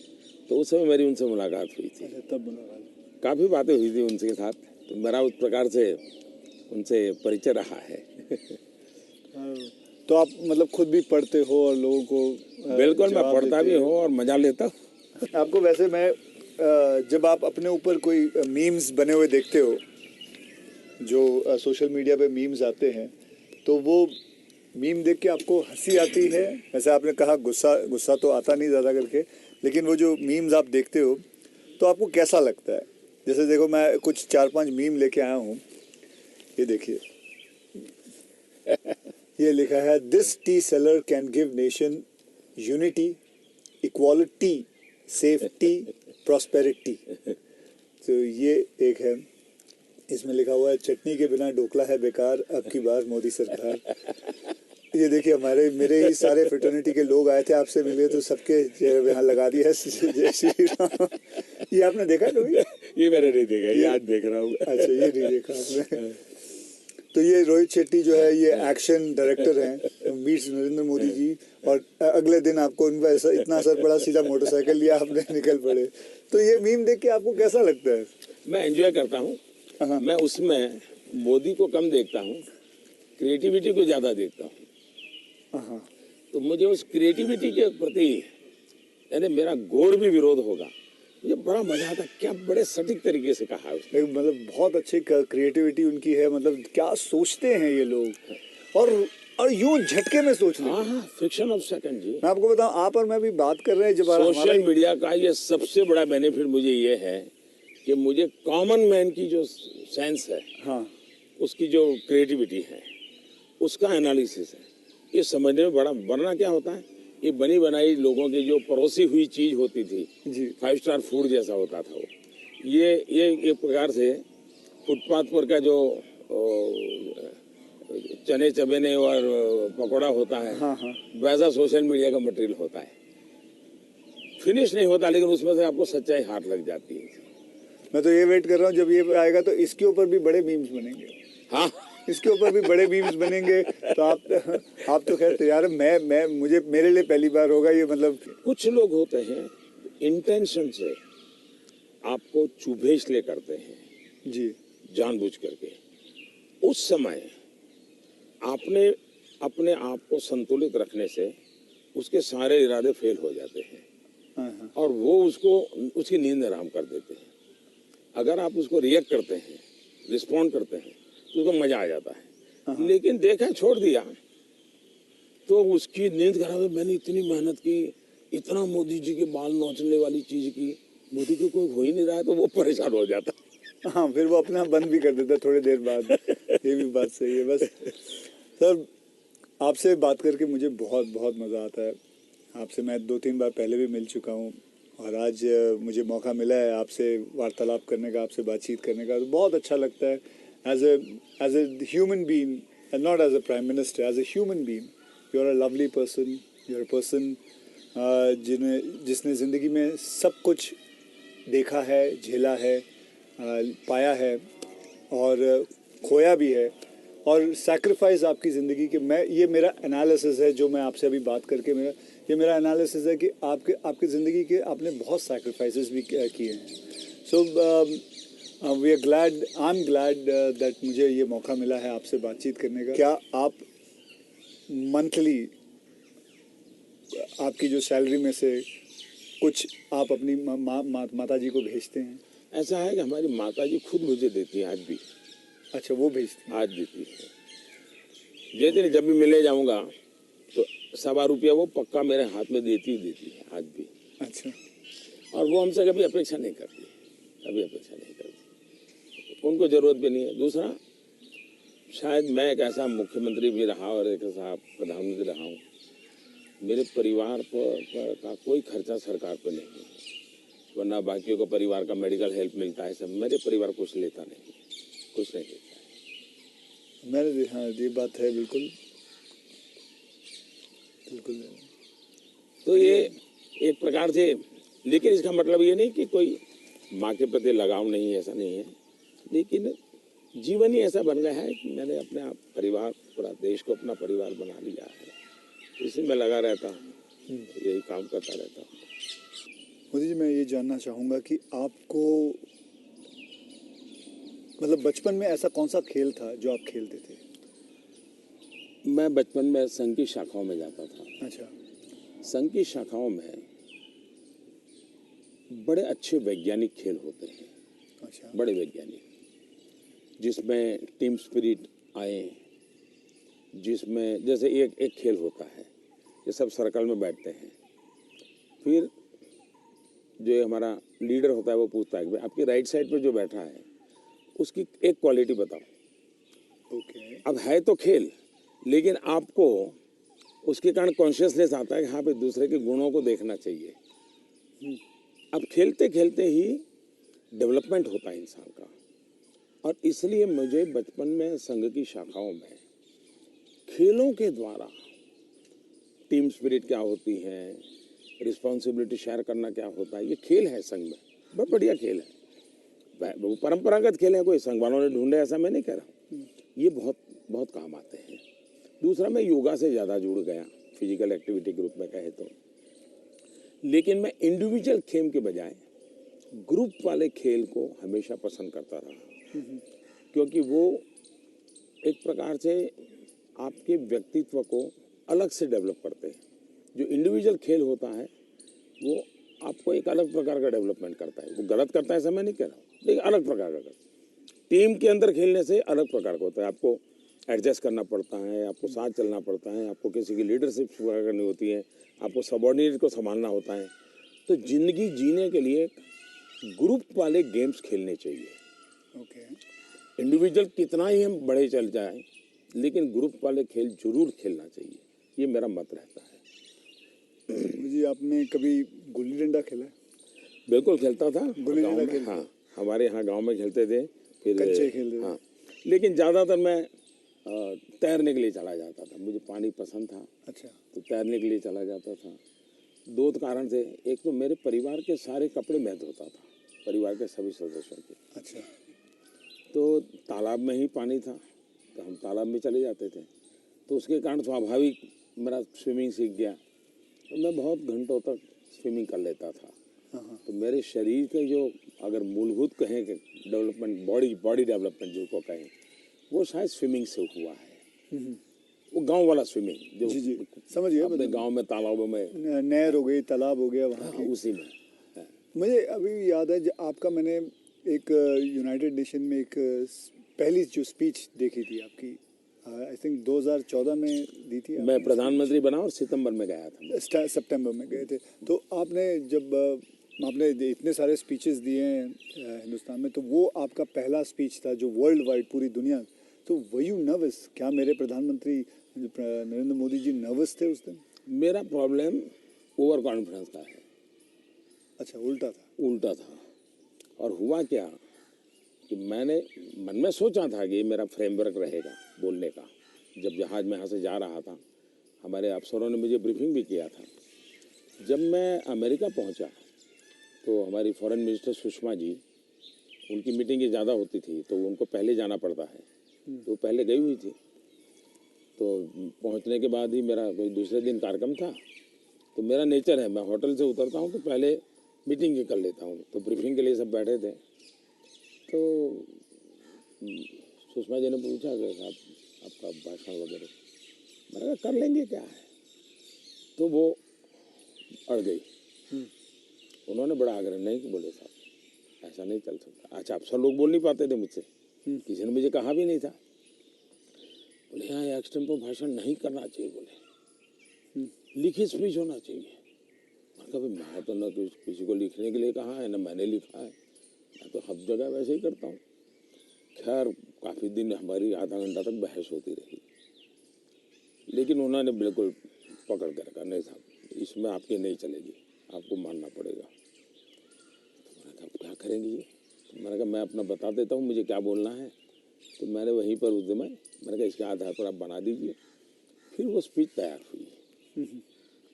तो उस समय मेरी उनसे मुलाकात हुई थी। तब मुलाकात, काफ़ी बातें हुई थी उनके साथ, तो मेरा उस प्रकार से उनसे परिचय रहा है। तो आप मतलब खुद भी पढ़ते हो और लोगों को बिल्कुल, मैं पढ़ता भी हूँ और मजा लेता हूँ। आपको वैसे मैं जब आप अपने ऊपर कोई मीम्स बने हुए देखते हो, जो सोशल मीडिया पे मीम्स आते हैं, तो वो मीम देख के आपको हंसी आती है? वैसे आपने कहा गुस्सा तो आता नहीं ज़्यादा करके, लेकिन वो जो मीम्स आप देखते हो तो आपको कैसा लगता है? जैसे देखो, मैं कुछ 4-5 मीम लेके आया हूँ, ये देखिए। ये लिखा है, this T seller can give nation unity, equality, safety, prosperity. तो ये एक है, इसमें लिखा हुआ है, चटनी के बिना ढोकला है बेकार, अब की बार मोदी सरकार। ये देखिए, मेरे ही सारे फ्रेटर्निटी के लोग आए थे, आपसे मिले तो सबके चेहरे यहाँ लगा दिया जय श्री राम। ये आपने देखा कभी? ये मैंने नहीं देखा, ये आज देख रहा हूँ। अच्छा, ये नहीं देखा आपने? तो ये रोहित शेट्टी जो है, ये एक्शन डायरेक्टर हैं, मीट्स नरेंद्र मोदी जी, और अगले दिन आपको उनका ऐसा इतना असर पड़ा, सीधा मोटरसाइकिल लिया आपने, निकल पड़े। तो ये मीम देख के आपको कैसा लगता है? मैं एंजॉय करता हूँ। मैं उसमें मोदी को कम देखता हूँ, क्रिएटिविटी को ज़्यादा देखता हूँ। तो मुझे उस क्रिएटिविटी के प्रति, यानी मेरा घोर भी विरोध होगा, मुझे बड़ा मजा आता। क्या बड़े सटीक तरीके से कहा है उसने। मतलब बहुत अच्छी क्रिएटिविटी उनकी है, मतलब क्या सोचते हैं ये लोग, और यूं झटके में सोच लेते हैं। हाँ, फ्रिक्शन ऑफ सेकंड जी। मैं आपको बताऊं, आप और मैं भी बात कर रहे हैं, जब सोशल मीडिया का ये सबसे बड़ा बेनिफिट मुझे ये है कि मुझे कॉमन मैन की जो सेंस है, हाँ, उसकी जो क्रिएटिविटी है, उसका एनालिसिस है, ये समझने में बड़ा। वरना क्या होता है, ये बनी बनाई लोगों की जो परोसी हुई चीज होती थी, जी। 5 स्टार फूड जैसा होता था वो, ये एक प्रकार से फुटपाथ पर का जो चने चबेने और पकौड़ा होता है, हाँ हाँ, वैसा सोशल मीडिया का मटेरियल होता है। फिनिश नहीं होता, लेकिन उसमें से आपको सच्चाई हाथ लग जाती है। मैं तो ये वेट कर रहा हूँ जब ये आएगा तो इसके ऊपर भी बड़े मीम्स बनेंगे। हाँ, इसके ऊपर भी बड़े मीम्स बनेंगे। तो आप तो खैर तैयार है। मैं मुझे मेरे लिए पहली बार होगा ये, मतलब। कुछ लोग होते हैं इंटेंशन से आपको चुभेसले करते हैं, जी जानबूझ करके। उस समय आपने अपने आप को संतुलित रखने से उसके सारे इरादे फेल हो जाते हैं हाँ हाँ और वो उसकी नींद हराम कर देते हैं। अगर आप उसको रिएक्ट करते हैं, रिस्पॉन्ड करते हैं, तो उसको मजा आ जाता है। लेकिन देखा छोड़ दिया तो उसकी नींद खराब है। मैंने इतनी मेहनत की, इतना मोदी जी के बाल नोचने वाली चीज की, मोदी को कोई हो ही नहीं रहा है, तो वो परेशान हो जाता। हाँ, फिर वो अपना बंद भी कर देता थोड़ी देर बाद। ये भी बात सही है। बस सर, आपसे बात करके मुझे बहुत बहुत मज़ा आता है। आपसे मैं 2-3 बार पहले भी मिल चुका हूँ और आज मुझे मौका मिला है आपसे वार्तालाप करने का, आपसे बातचीत करने का, तो बहुत अच्छा लगता है। As a human being and not as a prime minister, as a human being you are a lovely person. You are a person जिसने ज़िंदगी में सब कुछ देखा है, झेला है, पाया है और खोया भी है, और सैक्रिफाइस आपकी ज़िंदगी के। ये मेरा एनालिसिस है जो मैं आपसे अभी बात करके मेरा एनालिसिस है कि आपकी ज़िंदगी के आपने बहुत सैक्रिफाइसेस भी किए हैं। So we are glad, I am glad that मुझे ये मौका मिला है आपसे बातचीत करने का। क्या आप मंथली आपकी जो सैलरी में से कुछ आप अपनी माता जी को भेजते हैं? ऐसा है कि हमारी माता जी खुद मुझे देती है आज भी। अच्छा, वो भेजती हैं? आज देती है। जैसे जब भी मिले जाऊंगा तो ₹1.25 वो पक्का मेरे हाथ में देती है आज भी। अच्छा, और वो हमसे कभी अपेक्षा नहीं करती, कभी अपेक्षा नहीं करती, उनको जरूरत भी नहीं है। दूसरा, शायद मैं एक ऐसा मुख्यमंत्री भी रहा और एक ऐसा प्रधानमंत्री रहा हूँ, मेरे परिवार पर का कोई खर्चा सरकार पर नहीं है, वरना बाकियों को परिवार का मेडिकल हेल्प मिलता है सब, मेरे परिवार कुछ लेता नहीं, कुछ नहीं लेता है। मैंने, हाँ, ये बात है, बिल्कुल बिल्कुल। तो ये एक प्रकार से, लेकिन इसका मतलब ये नहीं कि कोई माँ के प्रति लगाव नहीं है, ऐसा नहीं है, लेकिन जीवन ही ऐसा बन गया है कि मैंने अपने आप परिवार, पूरा देश को अपना परिवार बना लिया है, इसी में लगा रहता हूँ, यही काम करता रहता हूँ। मोदी जी, मैं ये जानना चाहूँगा कि आपको, मतलब बचपन में ऐसा कौन सा खेल था जो आप खेलते थे? मैं बचपन में संघ की शाखाओं में जाता था। अच्छा, संघ की शाखाओं में बड़े अच्छे वैज्ञानिक खेल होते हैं, अच्छा, बड़े वैज्ञानिक, जिसमें टीम स्पिरिट आए, जिसमें जैसे एक खेल होता है ये सब सर्कल में बैठते हैं, फिर जो हमारा लीडर होता है वो पूछता है कि आपकी राइट साइड पे जो बैठा है उसकी एक क्वालिटी बताओ। ओके। अब है तो खेल, लेकिन आपको उसके कारण कॉन्शियसनेस आता है कि हाँ भाई दूसरे के गुणों को देखना चाहिए। अब खेलते खेलते ही डेवलपमेंट होता है इंसान का, और इसलिए मुझे बचपन में संघ की शाखाओं में खेलों के द्वारा टीम स्पिरिट क्या होती है, रिस्पॉन्सिबिलिटी शेयर करना क्या होता है, ये खेल है संघ में, बहुत बढ़िया खेल है। वो परंपरागत खेल है, कोई संघ वालों ने ढूंढे ऐसा मैं नहीं कह रहा, ये बहुत बहुत काम आते हैं। दूसरा, मैं योगा से ज़्यादा जुड़ गया, फिजिकल एक्टिविटी ग्रुप में कहे तो, लेकिन मैं इंडिविजुअल खेल के बजाय ग्रुप वाले खेल को हमेशा पसंद करता रहा, क्योंकि वो एक प्रकार से आपके व्यक्तित्व को अलग से डेवलप करते हैं। जो इंडिविजुअल खेल होता है वो आपको एक अलग प्रकार का डेवलपमेंट करता है, वो गलत करता है ऐसा मैं नहीं कह रहा हूँ, लेकिन अलग प्रकार का। टीम के अंदर खेलने से अलग प्रकार का होता है, आपको एडजस्ट करना पड़ता है, आपको साथ चलना पड़ता है, आपको किसी की लीडरशिप करनी होती है, आपको सबॉर्डिनेट को संभालना होता है। तो जिंदगी जीने के लिए ग्रुप वाले गेम्स खेलने चाहिए। ओके। इंडिविजुअल कितना ही हम बड़े चल जाएं, लेकिन ग्रुप वाले खेल जरूर खेलना चाहिए, ये मेरा मत रहता है। जी, आपने कभी गुल्ली डंडा खेला है? बिल्कुल खेलता था गुल्ली गाँव डंडा में, खेलते? हाँ, हमारे यहाँ गांव में खेलते थे, फिर कंचे खेलते थे। हाँ, लेकिन ज़्यादातर मैं तैरने के लिए चला जाता था, मुझे पानी पसंद था, अच्छा। तो तैरने के लिए चला जाता था। दो कारण थे, एक तो मेरे परिवार के सारे कपड़े मैं धोता था, परिवार के सभी सदस्यों के। अच्छा। तो तालाब में ही पानी था, तो हम तालाब में चले जाते थे, तो उसके कारण स्वाभाविक मेरा स्विमिंग सीख गया, तो मैं बहुत घंटों तक स्विमिंग कर लेता था। हाँ। तो मेरे शरीर के जो अगर मूलभूत कहें कि डेवलपमेंट, बॉडी डेवलपमेंट जिसको कहें, वो शायद स्विमिंग से हुआ है। वो गांव वाला स्विमिंग जो जी समझ गया। अपने गांव में तालाबों में, नहर हो गई, तालाब हो गया वहाँ हाँ, की। उसी में। मुझे अभी याद है आपका, मैंने एक यूनाइटेड नेशन में एक पहली जो स्पीच देखी थी आपकी, आई थिंक 2014 में दी थी। मैं प्रधानमंत्री बना और सितंबर में गया था, सितंबर में गए थे। तो आपने जब आपने इतने सारे स्पीचेस दिए हैं हिंदुस्तान में, तो वो आपका पहला स्पीच था जो वर्ल्ड वाइड, पूरी दुनिया। तो वर यू नर्वस? क्या मेरे प्रधानमंत्री नरेंद्र मोदी जी नर्वस थे उस दिन? मेरा प्रॉब्लम ओवर कॉन्फिडेंस का है। अच्छा, उल्टा था? उल्टा था। और हुआ क्या कि मैंने मन में सोचा था कि ये मेरा फ्रेमवर्क रहेगा बोलने का। जब जहाज में यहाँ से जा रहा था, हमारे अफसरों ने मुझे ब्रीफिंग भी किया था। जब मैं अमेरिका पहुँचा तो हमारी फॉरेन मिनिस्टर सुषमा जी, उनकी मीटिंगें ज़्यादा होती थी, तो उनको पहले जाना पड़ता है, तो पहले गई हुई थी। तो पहुँचने के बाद ही मेरा कोई दूसरे दिन कार्यक्रम था, तो मेरा नेचर है, मैं होटल से उतरता हूँ तो पहले मीटिंग ही कर लेता हूँ। तो ब्रीफिंग के लिए सब बैठे थे, तो सुषमा जी ने पूछा कि साहब आपका भाषण वगैरह, मैंने कहा कर लेंगे, क्या है। तो वो अड़ गई। उन्होंने बड़ा आग्रह नहीं कि बोले साहब ऐसा नहीं चल सकता। अच्छा, अफसर लोग बोल नहीं पाते थे मुझसे, किसी ने मुझे कहा भी नहीं था। बोले यहाँ एक्सटेम्पो भाषण नहीं करना चाहिए, बोले लिखित स्पीच होना चाहिए। मैंने कहा मैं तो न किसी को लिखने के लिए कहा है, न मैंने लिखा है, मैं तो हर जगह वैसे ही करता हूँ। खैर काफ़ी दिन हमारी आधा घंटा तक बहस होती रही, लेकिन उन्होंने बिल्कुल पकड़ कर कहा नहीं साहब इसमें आपकी नहीं चलेगी, आपको मानना पड़ेगा। तो मैंने कहा क्या करेंगे ये? तो मैंने कहा मैं अपना बता देता हूँ मुझे क्या बोलना है। तो मैंने वहीं पर उस दिन मैंने कहा इसके आधार पर आप बना दीजिए। फिर वो स्पीच तैयार हुई।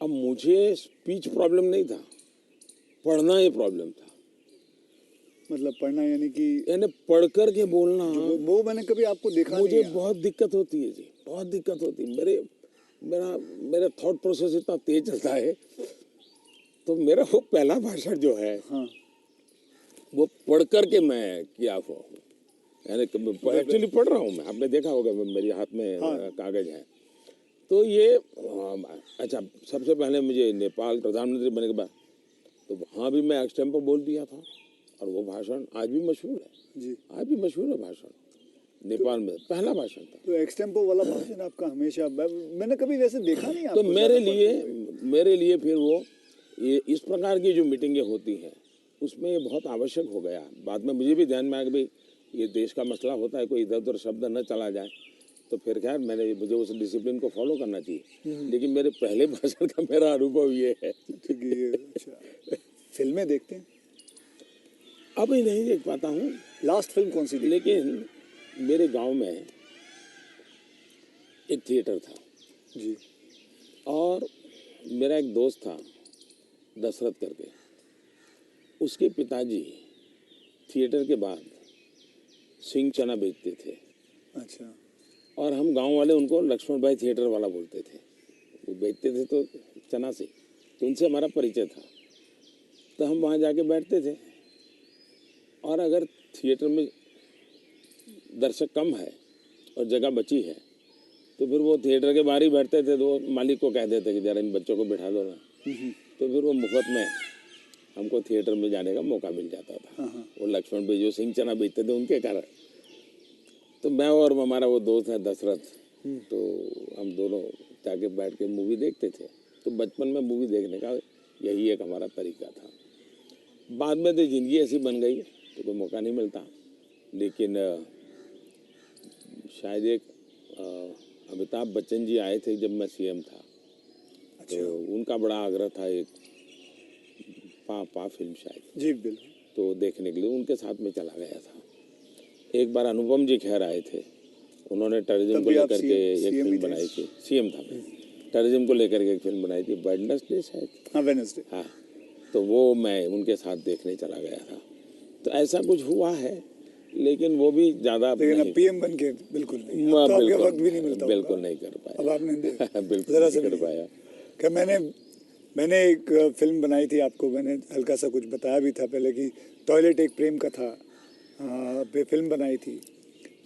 अब मुझे स्पीच प्रॉब्लम नहीं था, पढ़ना ये प्रॉब्लम था। मतलब पढ़ना यानी कि यानी पढ़ कर के बोलना, वो मैंने कभी आपको देखा मुझे नहीं। बहुत दिक्कत होती है जी, बहुत दिक्कत होती है। मेरा थॉट प्रोसेस इतना तेज चलता है। तो मेरा वो पहला भाषण जो है, हाँ। वो पढ़ कर के मैं किया हुआ हूँ, यानी एक्चुअली पढ़ रहा हूँ मैं। आपने देखा होगा मेरे हाथ में कागज है। तो ये अच्छा, सबसे पहले मुझे नेपाल प्रधानमंत्री बनने के बाद तो वहाँ भी मैं एक्सटेम्पो बोल दिया था, और वो भाषण आज भी मशहूर है जी। आज भी मशहूर है भाषण। नेपाल में पहला भाषण था। तो एक्सटेम्पो वाला भाषण आपका हमेशा, मैंने कभी वैसे देखा नहीं तो आपको। मेरे लिए फिर वो ये इस प्रकार की जो मीटिंगें होती हैं उसमें ये बहुत आवश्यक हो गया। बाद में मुझे भी ध्यान में आया कि भाई ये देश का मसला होता है, कोई इधर उधर शब्द न चला जाए। तो फिर खैर मुझे उस डिसिप्लिन को फॉलो करना चाहिए। लेकिन मेरे पहले भाषण का मेरा अनुभव ये है। अच्छा, फिल्में देखते हैं? अभी नहीं देख पाता हूँ। लास्ट फिल्म कौन सी देखी? लेकिन मेरे गांव में एक थिएटर था जी। और मेरा एक दोस्त था दशरथ करके, उसके पिताजी थिएटर के बाद सिंह चना बेचते थे। अच्छा। और हम गांव वाले उनको लक्ष्मण भाई थिएटर वाला बोलते थे। वो बेचते थे तो चना से, तो उनसे हमारा परिचय था। तो हम वहाँ जाके बैठते थे, और अगर थिएटर में दर्शक कम है और जगह बची है तो फिर वो थिएटर के बाहर ही बैठते थे। तो मालिक को कह देते कि जरा इन बच्चों को बिठा दो ना। तो फिर वो मुफ्त में हमको थिएटर में जाने का मौका मिल जाता था। वो लक्ष्मण भाई जो सिंह चना बेचते थे उनके कारण। तो मैं और हमारा वो दोस्त है दशरथ, तो हम दोनों जाके बैठ के मूवी देखते थे। तो बचपन में मूवी देखने का यही एक हमारा तरीका था। बाद में तो ज़िंदगी ऐसी बन गई तो कोई मौका नहीं मिलता। लेकिन शायद एक अमिताभ बच्चन जी आए थे जब मैं सीएम था। अच्छा। तो उनका बड़ा आग्रह था एक पा फिल्म शायद। जी बिल्कुल। तो देखने के लिए उनके साथ में चला गया था। एक बार अनुपम जी खेर आए थे, उन्होंने टेररिज्म को लेकर के एक फिल्म बनाई थी, सीएम था मैं, टेररिज्म को लेकर के एक फिल्म बनाई थी, वेडनेसडे शायद, हाँ वेडनेसडे, हाँ, तो वो मैं उनके साथ देखने चला गया था। तो ऐसा कुछ हुआ है, लेकिन वो भी ज़्यादा लेकिन अब पीएम बन के बिल्कुल नहीं, अब तो आपके वक्त भी नहीं मिलता, बिल्कुल नहीं कर पाया, अब आपने बिल्कुल जरा नहीं कर पाया। कि मैंने एक फिल्म बनाई थी, आपको मैंने हल्का सा कुछ बताया भी था पहले कि टॉयलेट एक प्रेम कथा पे फिल्म बनाई थी,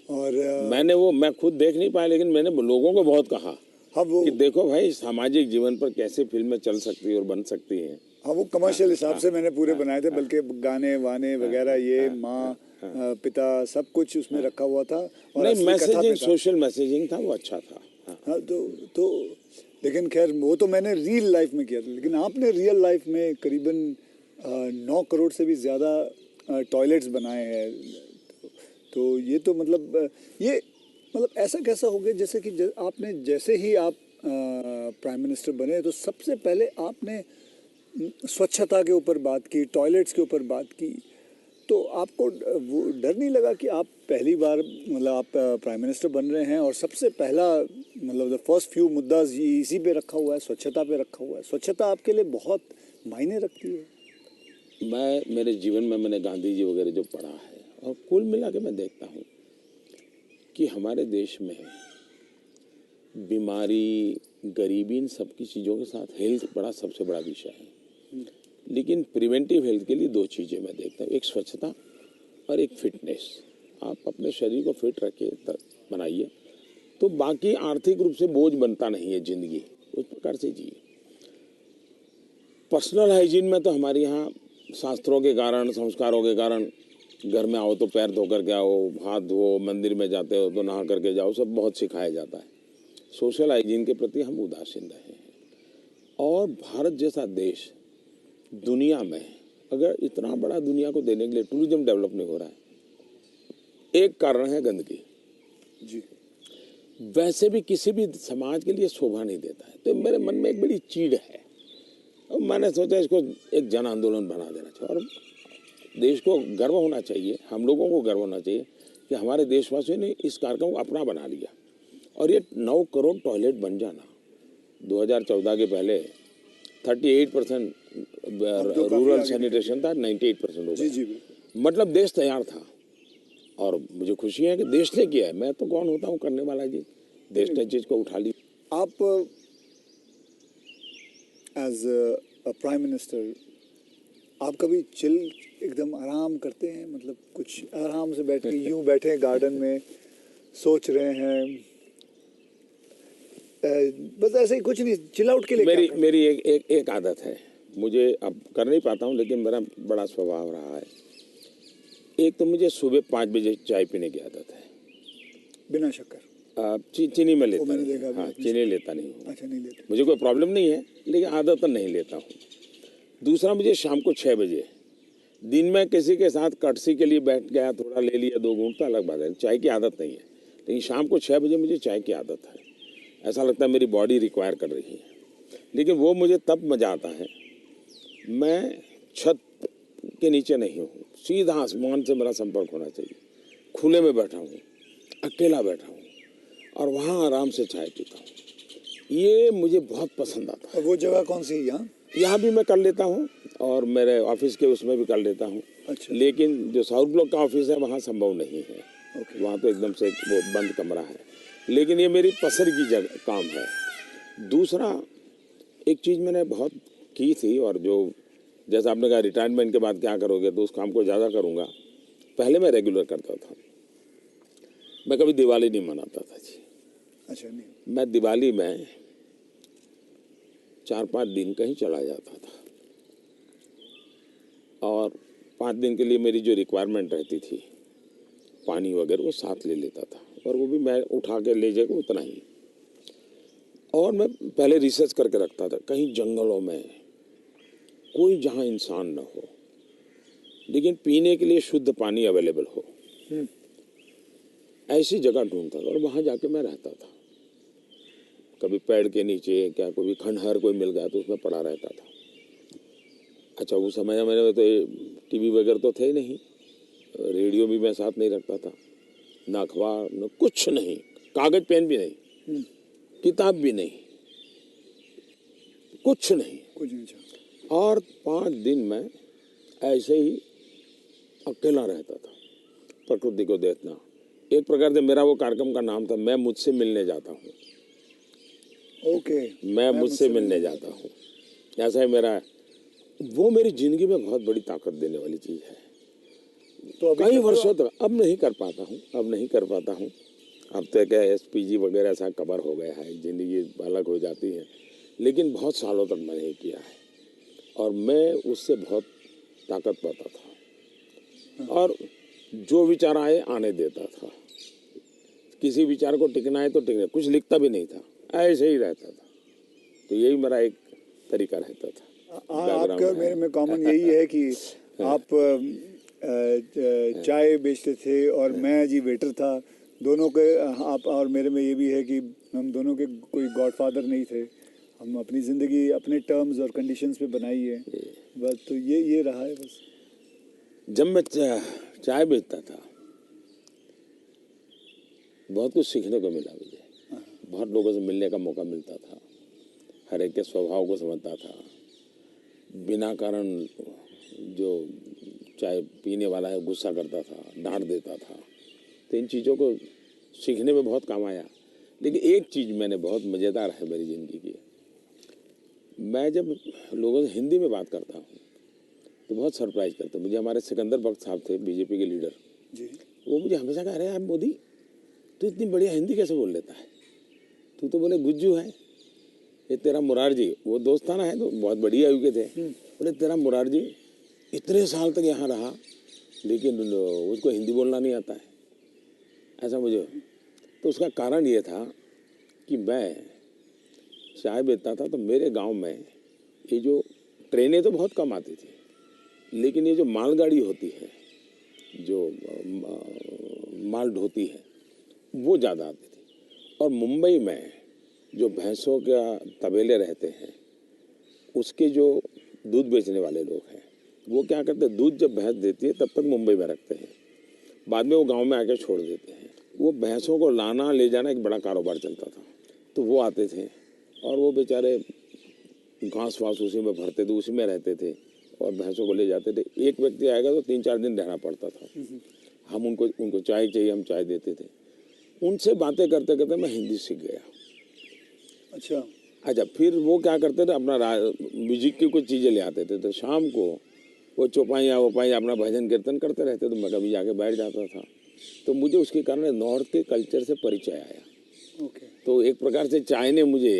और मैं खुद देख नहीं पाया, लेकिन मैंने लोगों को बहुत कहा हाँ वो कि देखो भाई सामाजिक जीवन पर कैसे फिल्में चल सकती है और बन सकती हैं। हाँ वो कमर्शियल हिसाब से मैंने पूरे बनाए थे, बल्कि गाने वाने वगैरह ये माँ पिता सब कुछ उसमें रखा हुआ था, और नहीं, असली कथा पे मैसेजिंग, था। सोशल मैसेजिंग था, वो अच्छा था। हाँ तो लेकिन खैर वो तो मैंने रियल लाइफ में किया था, लेकिन आपने रियल लाइफ में करीबन 9 करोड़ से भी ज़्यादा टॉयलेट्स बनाए हैं, तो ये तो मतलब ऐसा कैसा हो गया जैसे कि आपने जैसे ही आप प्राइम मिनिस्टर बने तो सबसे पहले आपने स्वच्छता के ऊपर बात की, टॉयलेट्स के ऊपर बात की, तो आपको वो डर नहीं लगा कि आप पहली बार मतलब आप प्राइम मिनिस्टर बन रहे हैं और सबसे पहला मतलब द फर्स्ट फ्यू मुद्दा इसी पे रखा हुआ है, स्वच्छता पे रखा हुआ है, स्वच्छता आपके लिए बहुत मायने रखती है? मैं मेरे जीवन में मैंने गांधी जी वगैरह जो पढ़ा है, और कुल मिला के मैं देखता हूँ कि हमारे देश में बीमारी, गरीबी, इन सब की चीज़ों के साथ हेल्थ बड़ा सबसे बड़ा विषय है। लेकिन प्रिवेंटिव हेल्थ के लिए 2 चीज़ें मैं देखता हूँ, एक स्वच्छता और एक फिटनेस। आप अपने शरीर को फिट रखिए, बनाइए, तो बाकी आर्थिक रूप से बोझ बनता नहीं है जिंदगी, उस प्रकार से जिए। पर्सनल हाइजीन में तो हमारे यहाँ शास्त्रों के कारण, संस्कारों के कारण, घर में आओ तो पैर धो करके आओ, हाथ धो, मंदिर में जाते हो तो नहा करके जाओ, सब बहुत सिखाया जाता है। सोशल हाइजीन के प्रति हम उदासीन रहे हैं। और भारत जैसा देश दुनिया में, अगर इतना बड़ा दुनिया को देने के लिए टूरिज्म डेवलप नहीं हो रहा है, एक कारण है गंदगी जी। वैसे भी किसी भी समाज के लिए शोभा नहीं देता है। तो मेरे मन में एक बड़ी चीड़ है, और मैंने सोचा इसको एक जन आंदोलन बना देना चाहिए, और देश को गर्व होना चाहिए, हम लोगों को गर्व होना चाहिए कि हमारे देशवासियों ने इस कार्यक्रम को अपना बना लिया। और ये 9 करोड़ टॉयलेट बन जाना, 2014 के पहले 38% रूरल सैनिटेशन था, 98% हो गया। मतलब देश तैयार था, और मुझे खुशी है कि देश ने किया है। मैं तो कौन होता हूँ करने वाला जी, देश ने चीज को उठा ली। आप एज अ प्राइम मिनिस्टर आप कभी चिल एकदम आराम करते हैं, मतलब कुछ आराम से बैठ के यूं बैठे गार्डन में सोच रहे हैं, बस ऐसे ही कुछ नहीं, चिल आउट के लिए? मेरी एक आदत है, मुझे अब कर नहीं पाता हूँ, लेकिन मेरा बड़ा स्वभाव रहा है। एक तो मुझे सुबह 5 बजे चाय पीने की आदत है, बिना शक्कर। चीनी में लेता मैंने नहीं, देखा हाँ, चीनी लेता नहीं हूँ। अच्छा, नहीं लेते? मुझे कोई प्रॉब्लम नहीं है, लेकिन आदत नहीं लेता हूँ। दूसरा, मुझे शाम को 6 बजे, दिन में किसी के साथ कटसी के लिए बैठ गया, थोड़ा ले लिया 2 घूंट, तो अलग बात है, चाय की आदत नहीं है। लेकिन शाम को 6 बजे मुझे चाय की आदत है, ऐसा लगता है मेरी बॉडी रिक्वायर कर रही है। लेकिन वो मुझे तब मजा आता है, मैं छत के नीचे नहीं हूँ, सीधा आसमान से मेरा संपर्क होना चाहिए, खुले में बैठा हूँ, अकेला बैठा हूँ, और वहाँ आराम से चाय पीता हूँ। ये मुझे बहुत पसंद आता है। और वो जगह कौन सी है? यहाँ भी मैं कर लेता हूँ, और मेरे ऑफिस के उसमें भी कर लेता हूँ। अच्छा। लेकिन जो साउथ ब्लॉक का ऑफिस है वहाँ संभव नहीं है। वहाँ तो एकदम से वो बंद कमरा है। लेकिन ये मेरी पसंद की जगह काम है। दूसरा, एक चीज़ मैंने बहुत की थी, और जो जैसा आपने कहा रिटायरमेंट के बाद क्या करोगे, तो उस काम को ज़्यादा करूँगा। पहले मैं रेगुलर करता था, मैं कभी दिवाली नहीं मनाता था जी। अच्छा। नहीं, मैं दिवाली में 4-5 दिन कहीं चला जाता था, और 5 दिन के लिए मेरी जो रिक्वायरमेंट रहती थी, पानी वगैरह, वो साथ ले लेता था, और वो भी मैं उठा के ले जाकर उतना ही। और मैं पहले रिसर्च करके रखता था, कहीं जंगलों में कोई जहाँ इंसान न हो, लेकिन पीने के लिए शुद्ध पानी अवेलेबल हो, ऐसी जगह ढूंढता था, और वहाँ जाके मैं रहता था। कभी पेड़ के नीचे, क्या कोई खंडहर कोई मिल गया तो उसमें पड़ा रहता था। अच्छा, उस समय मेरे में तो टीवी वगैरह तो थे नहीं, रेडियो भी मैं साथ नहीं रखता था, ना अखबार, न कुछ नहीं, कागज पेन भी नहीं, किताब भी नहीं, कुछ नहीं। कुछ नहीं था। और 5 दिन मैं ऐसे ही अकेला रहता था, प्रकृति को देखना। एक प्रकार से मेरा वो कार्यक्रम का नाम था, मैं मुझसे मिलने जाता हूँ। ओके। मैं मुझसे मिलने जाता हूँ, ऐसा ही मेरा, वो मेरी जिंदगी में बहुत बड़ी ताकत देने वाली चीज़ है। तो अभी कई वर्षों तक अब नहीं कर पाता हूँ। अब तो क्या SPG वगैरह ऐसा कवर हो गया है, जिंदगी अलग हो जाती है, लेकिन बहुत सालों तक मैं नहीं किया है। और मैं उससे बहुत ताकत पाता था, और जो विचार आए आने देता था। किसी विचार को टिकना है तो टिकना, कुछ लिखता भी नहीं था, ऐसे ही रहता था। तो यही मेरा एक तरीका रहता था। आपका और मेरे में कॉमन यही है कि आप चाय बेचते थे और मैं जी वेटर था। दोनों के, आप और मेरे में ये भी है कि हम दोनों के कोई गॉडफादर नहीं थे। हम अपनी ज़िंदगी अपने टर्म्स और कंडीशंस पे बनाई है बस। तो ये रहा है बस। जब मैं चाय बेचता था, बहुत कुछ सीखने को मिला मुझे। बहुत लोगों से मिलने का मौका मिलता था, हर एक के स्वभाव को समझता था। बिना कारण जो चाय पीने वाला है गुस्सा करता था, डांट देता था। तो इन चीज़ों को सीखने में बहुत काम आया। लेकिन एक चीज़ मैंने बहुत मज़ेदार है मेरी ज़िंदगी की, मैं जब लोगों से हिंदी में बात करता हूँ तो बहुत सरप्राइज करते हैं मुझे। हमारे सिकंदर बख्त साहब थे, बीजेपी के लीडर जी। वो मुझे हमेशा कह रहे हैं, मोदी तू इतनी बढ़िया हिंदी कैसे बोल लेता है, तू तो बोले गुज्जू है। ये तेरा मुरारजी, वो दोस्ताना है तो बहुत बढ़िया आयु के थे, बोले तेरा मुरारजी इतने साल तक यहाँ रहा लेकिन उसको हिंदी बोलना नहीं आता है, ऐसा मुझे। तो उसका कारण ये था कि मैं चाय बेचता था, तो मेरे गांव में ये जो ट्रेनें तो बहुत कम आती थी, लेकिन ये जो मालगाड़ी होती है, जो माल ढोती है, वो ज़्यादा आती थी। और मुंबई में जो भैंसों का तबेले रहते हैं, उसके जो दूध बेचने वाले लोग हैं, वो क्या करते हैं, दूध जब भैंस देती है तब तक मुंबई में रखते हैं, बाद में वो गांव में आके छोड़ देते हैं। वो भैंसों को लाना ले जाना एक बड़ा कारोबार चलता था। तो वो आते थे और वो बेचारे घास वास उसी में भरते थे, उसी में रहते थे और भैंसों को ले जाते थे। एक व्यक्ति आएगा तो 3-4 दिन रहना पड़ता था। हम उनको चाय चाहिए, हम चाय देते थे। उनसे बातें करते करते मैं हिंदी सीख गया। अच्छा, फिर वो क्या करते थे, अपना म्यूजिक की कुछ चीज़ें ले आते थे, तो शाम को वो चौपाइयाँ वोपाइयाँ अपना भजन कीर्तन करते रहते, तो मैं कभी जाके बैठ जाता था। तो मुझे उसके कारण नॉर्थ के कल्चर से परिचय आया। ओके। तो एक प्रकार से चाय ने मुझे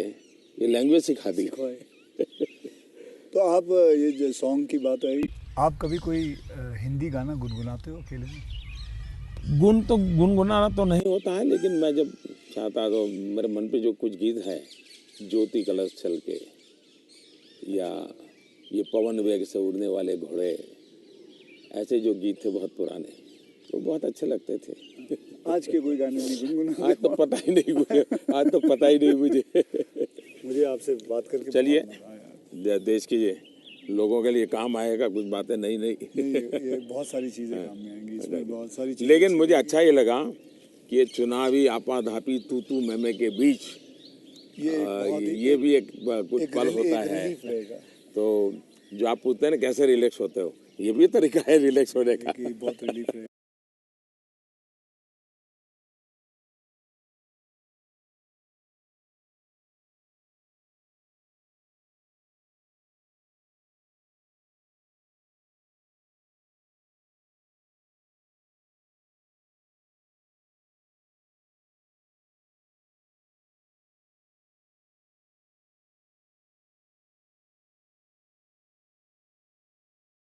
ये लैंग्वेज सिखा दी। तो आप, ये जो सॉन्ग की बात आई, आप कभी कोई हिंदी गाना गुनगुनाते हो अकेले में? गुण तो गुनगुनाना तो नहीं होता है, लेकिन मैं जब चाहता तो मेरे मन पे जो कुछ गीत है, ज्योति कलश छल के, या ये पवन वेग से उड़ने वाले घोड़े, ऐसे जो गीत थे बहुत पुराने, तो बहुत अच्छे लगते थे। आज के कोई गाने नहीं गुनगुना? आज तो पता ही नहीं मुझे। मुझे आपसे बात करके चलिए, बहुत मजा आया। देश के लोगों के लिए काम आएगा कुछ बातें नई नहीं, ये बहुत सारी चीज़ें काम में आएंगी, इसमें बहुत सारी चीज़ें। लेकिन मुझे अच्छा ये लगा कि ये चुनावी आपाधापी तू मैमे के बीच ये भी एक कुछ पल होता है। तो जो आप पूछते हैं ना कैसे रिलैक्स होते हो, ये भी तरीका है रिलैक्स होने का। बहुत रिलीफ है।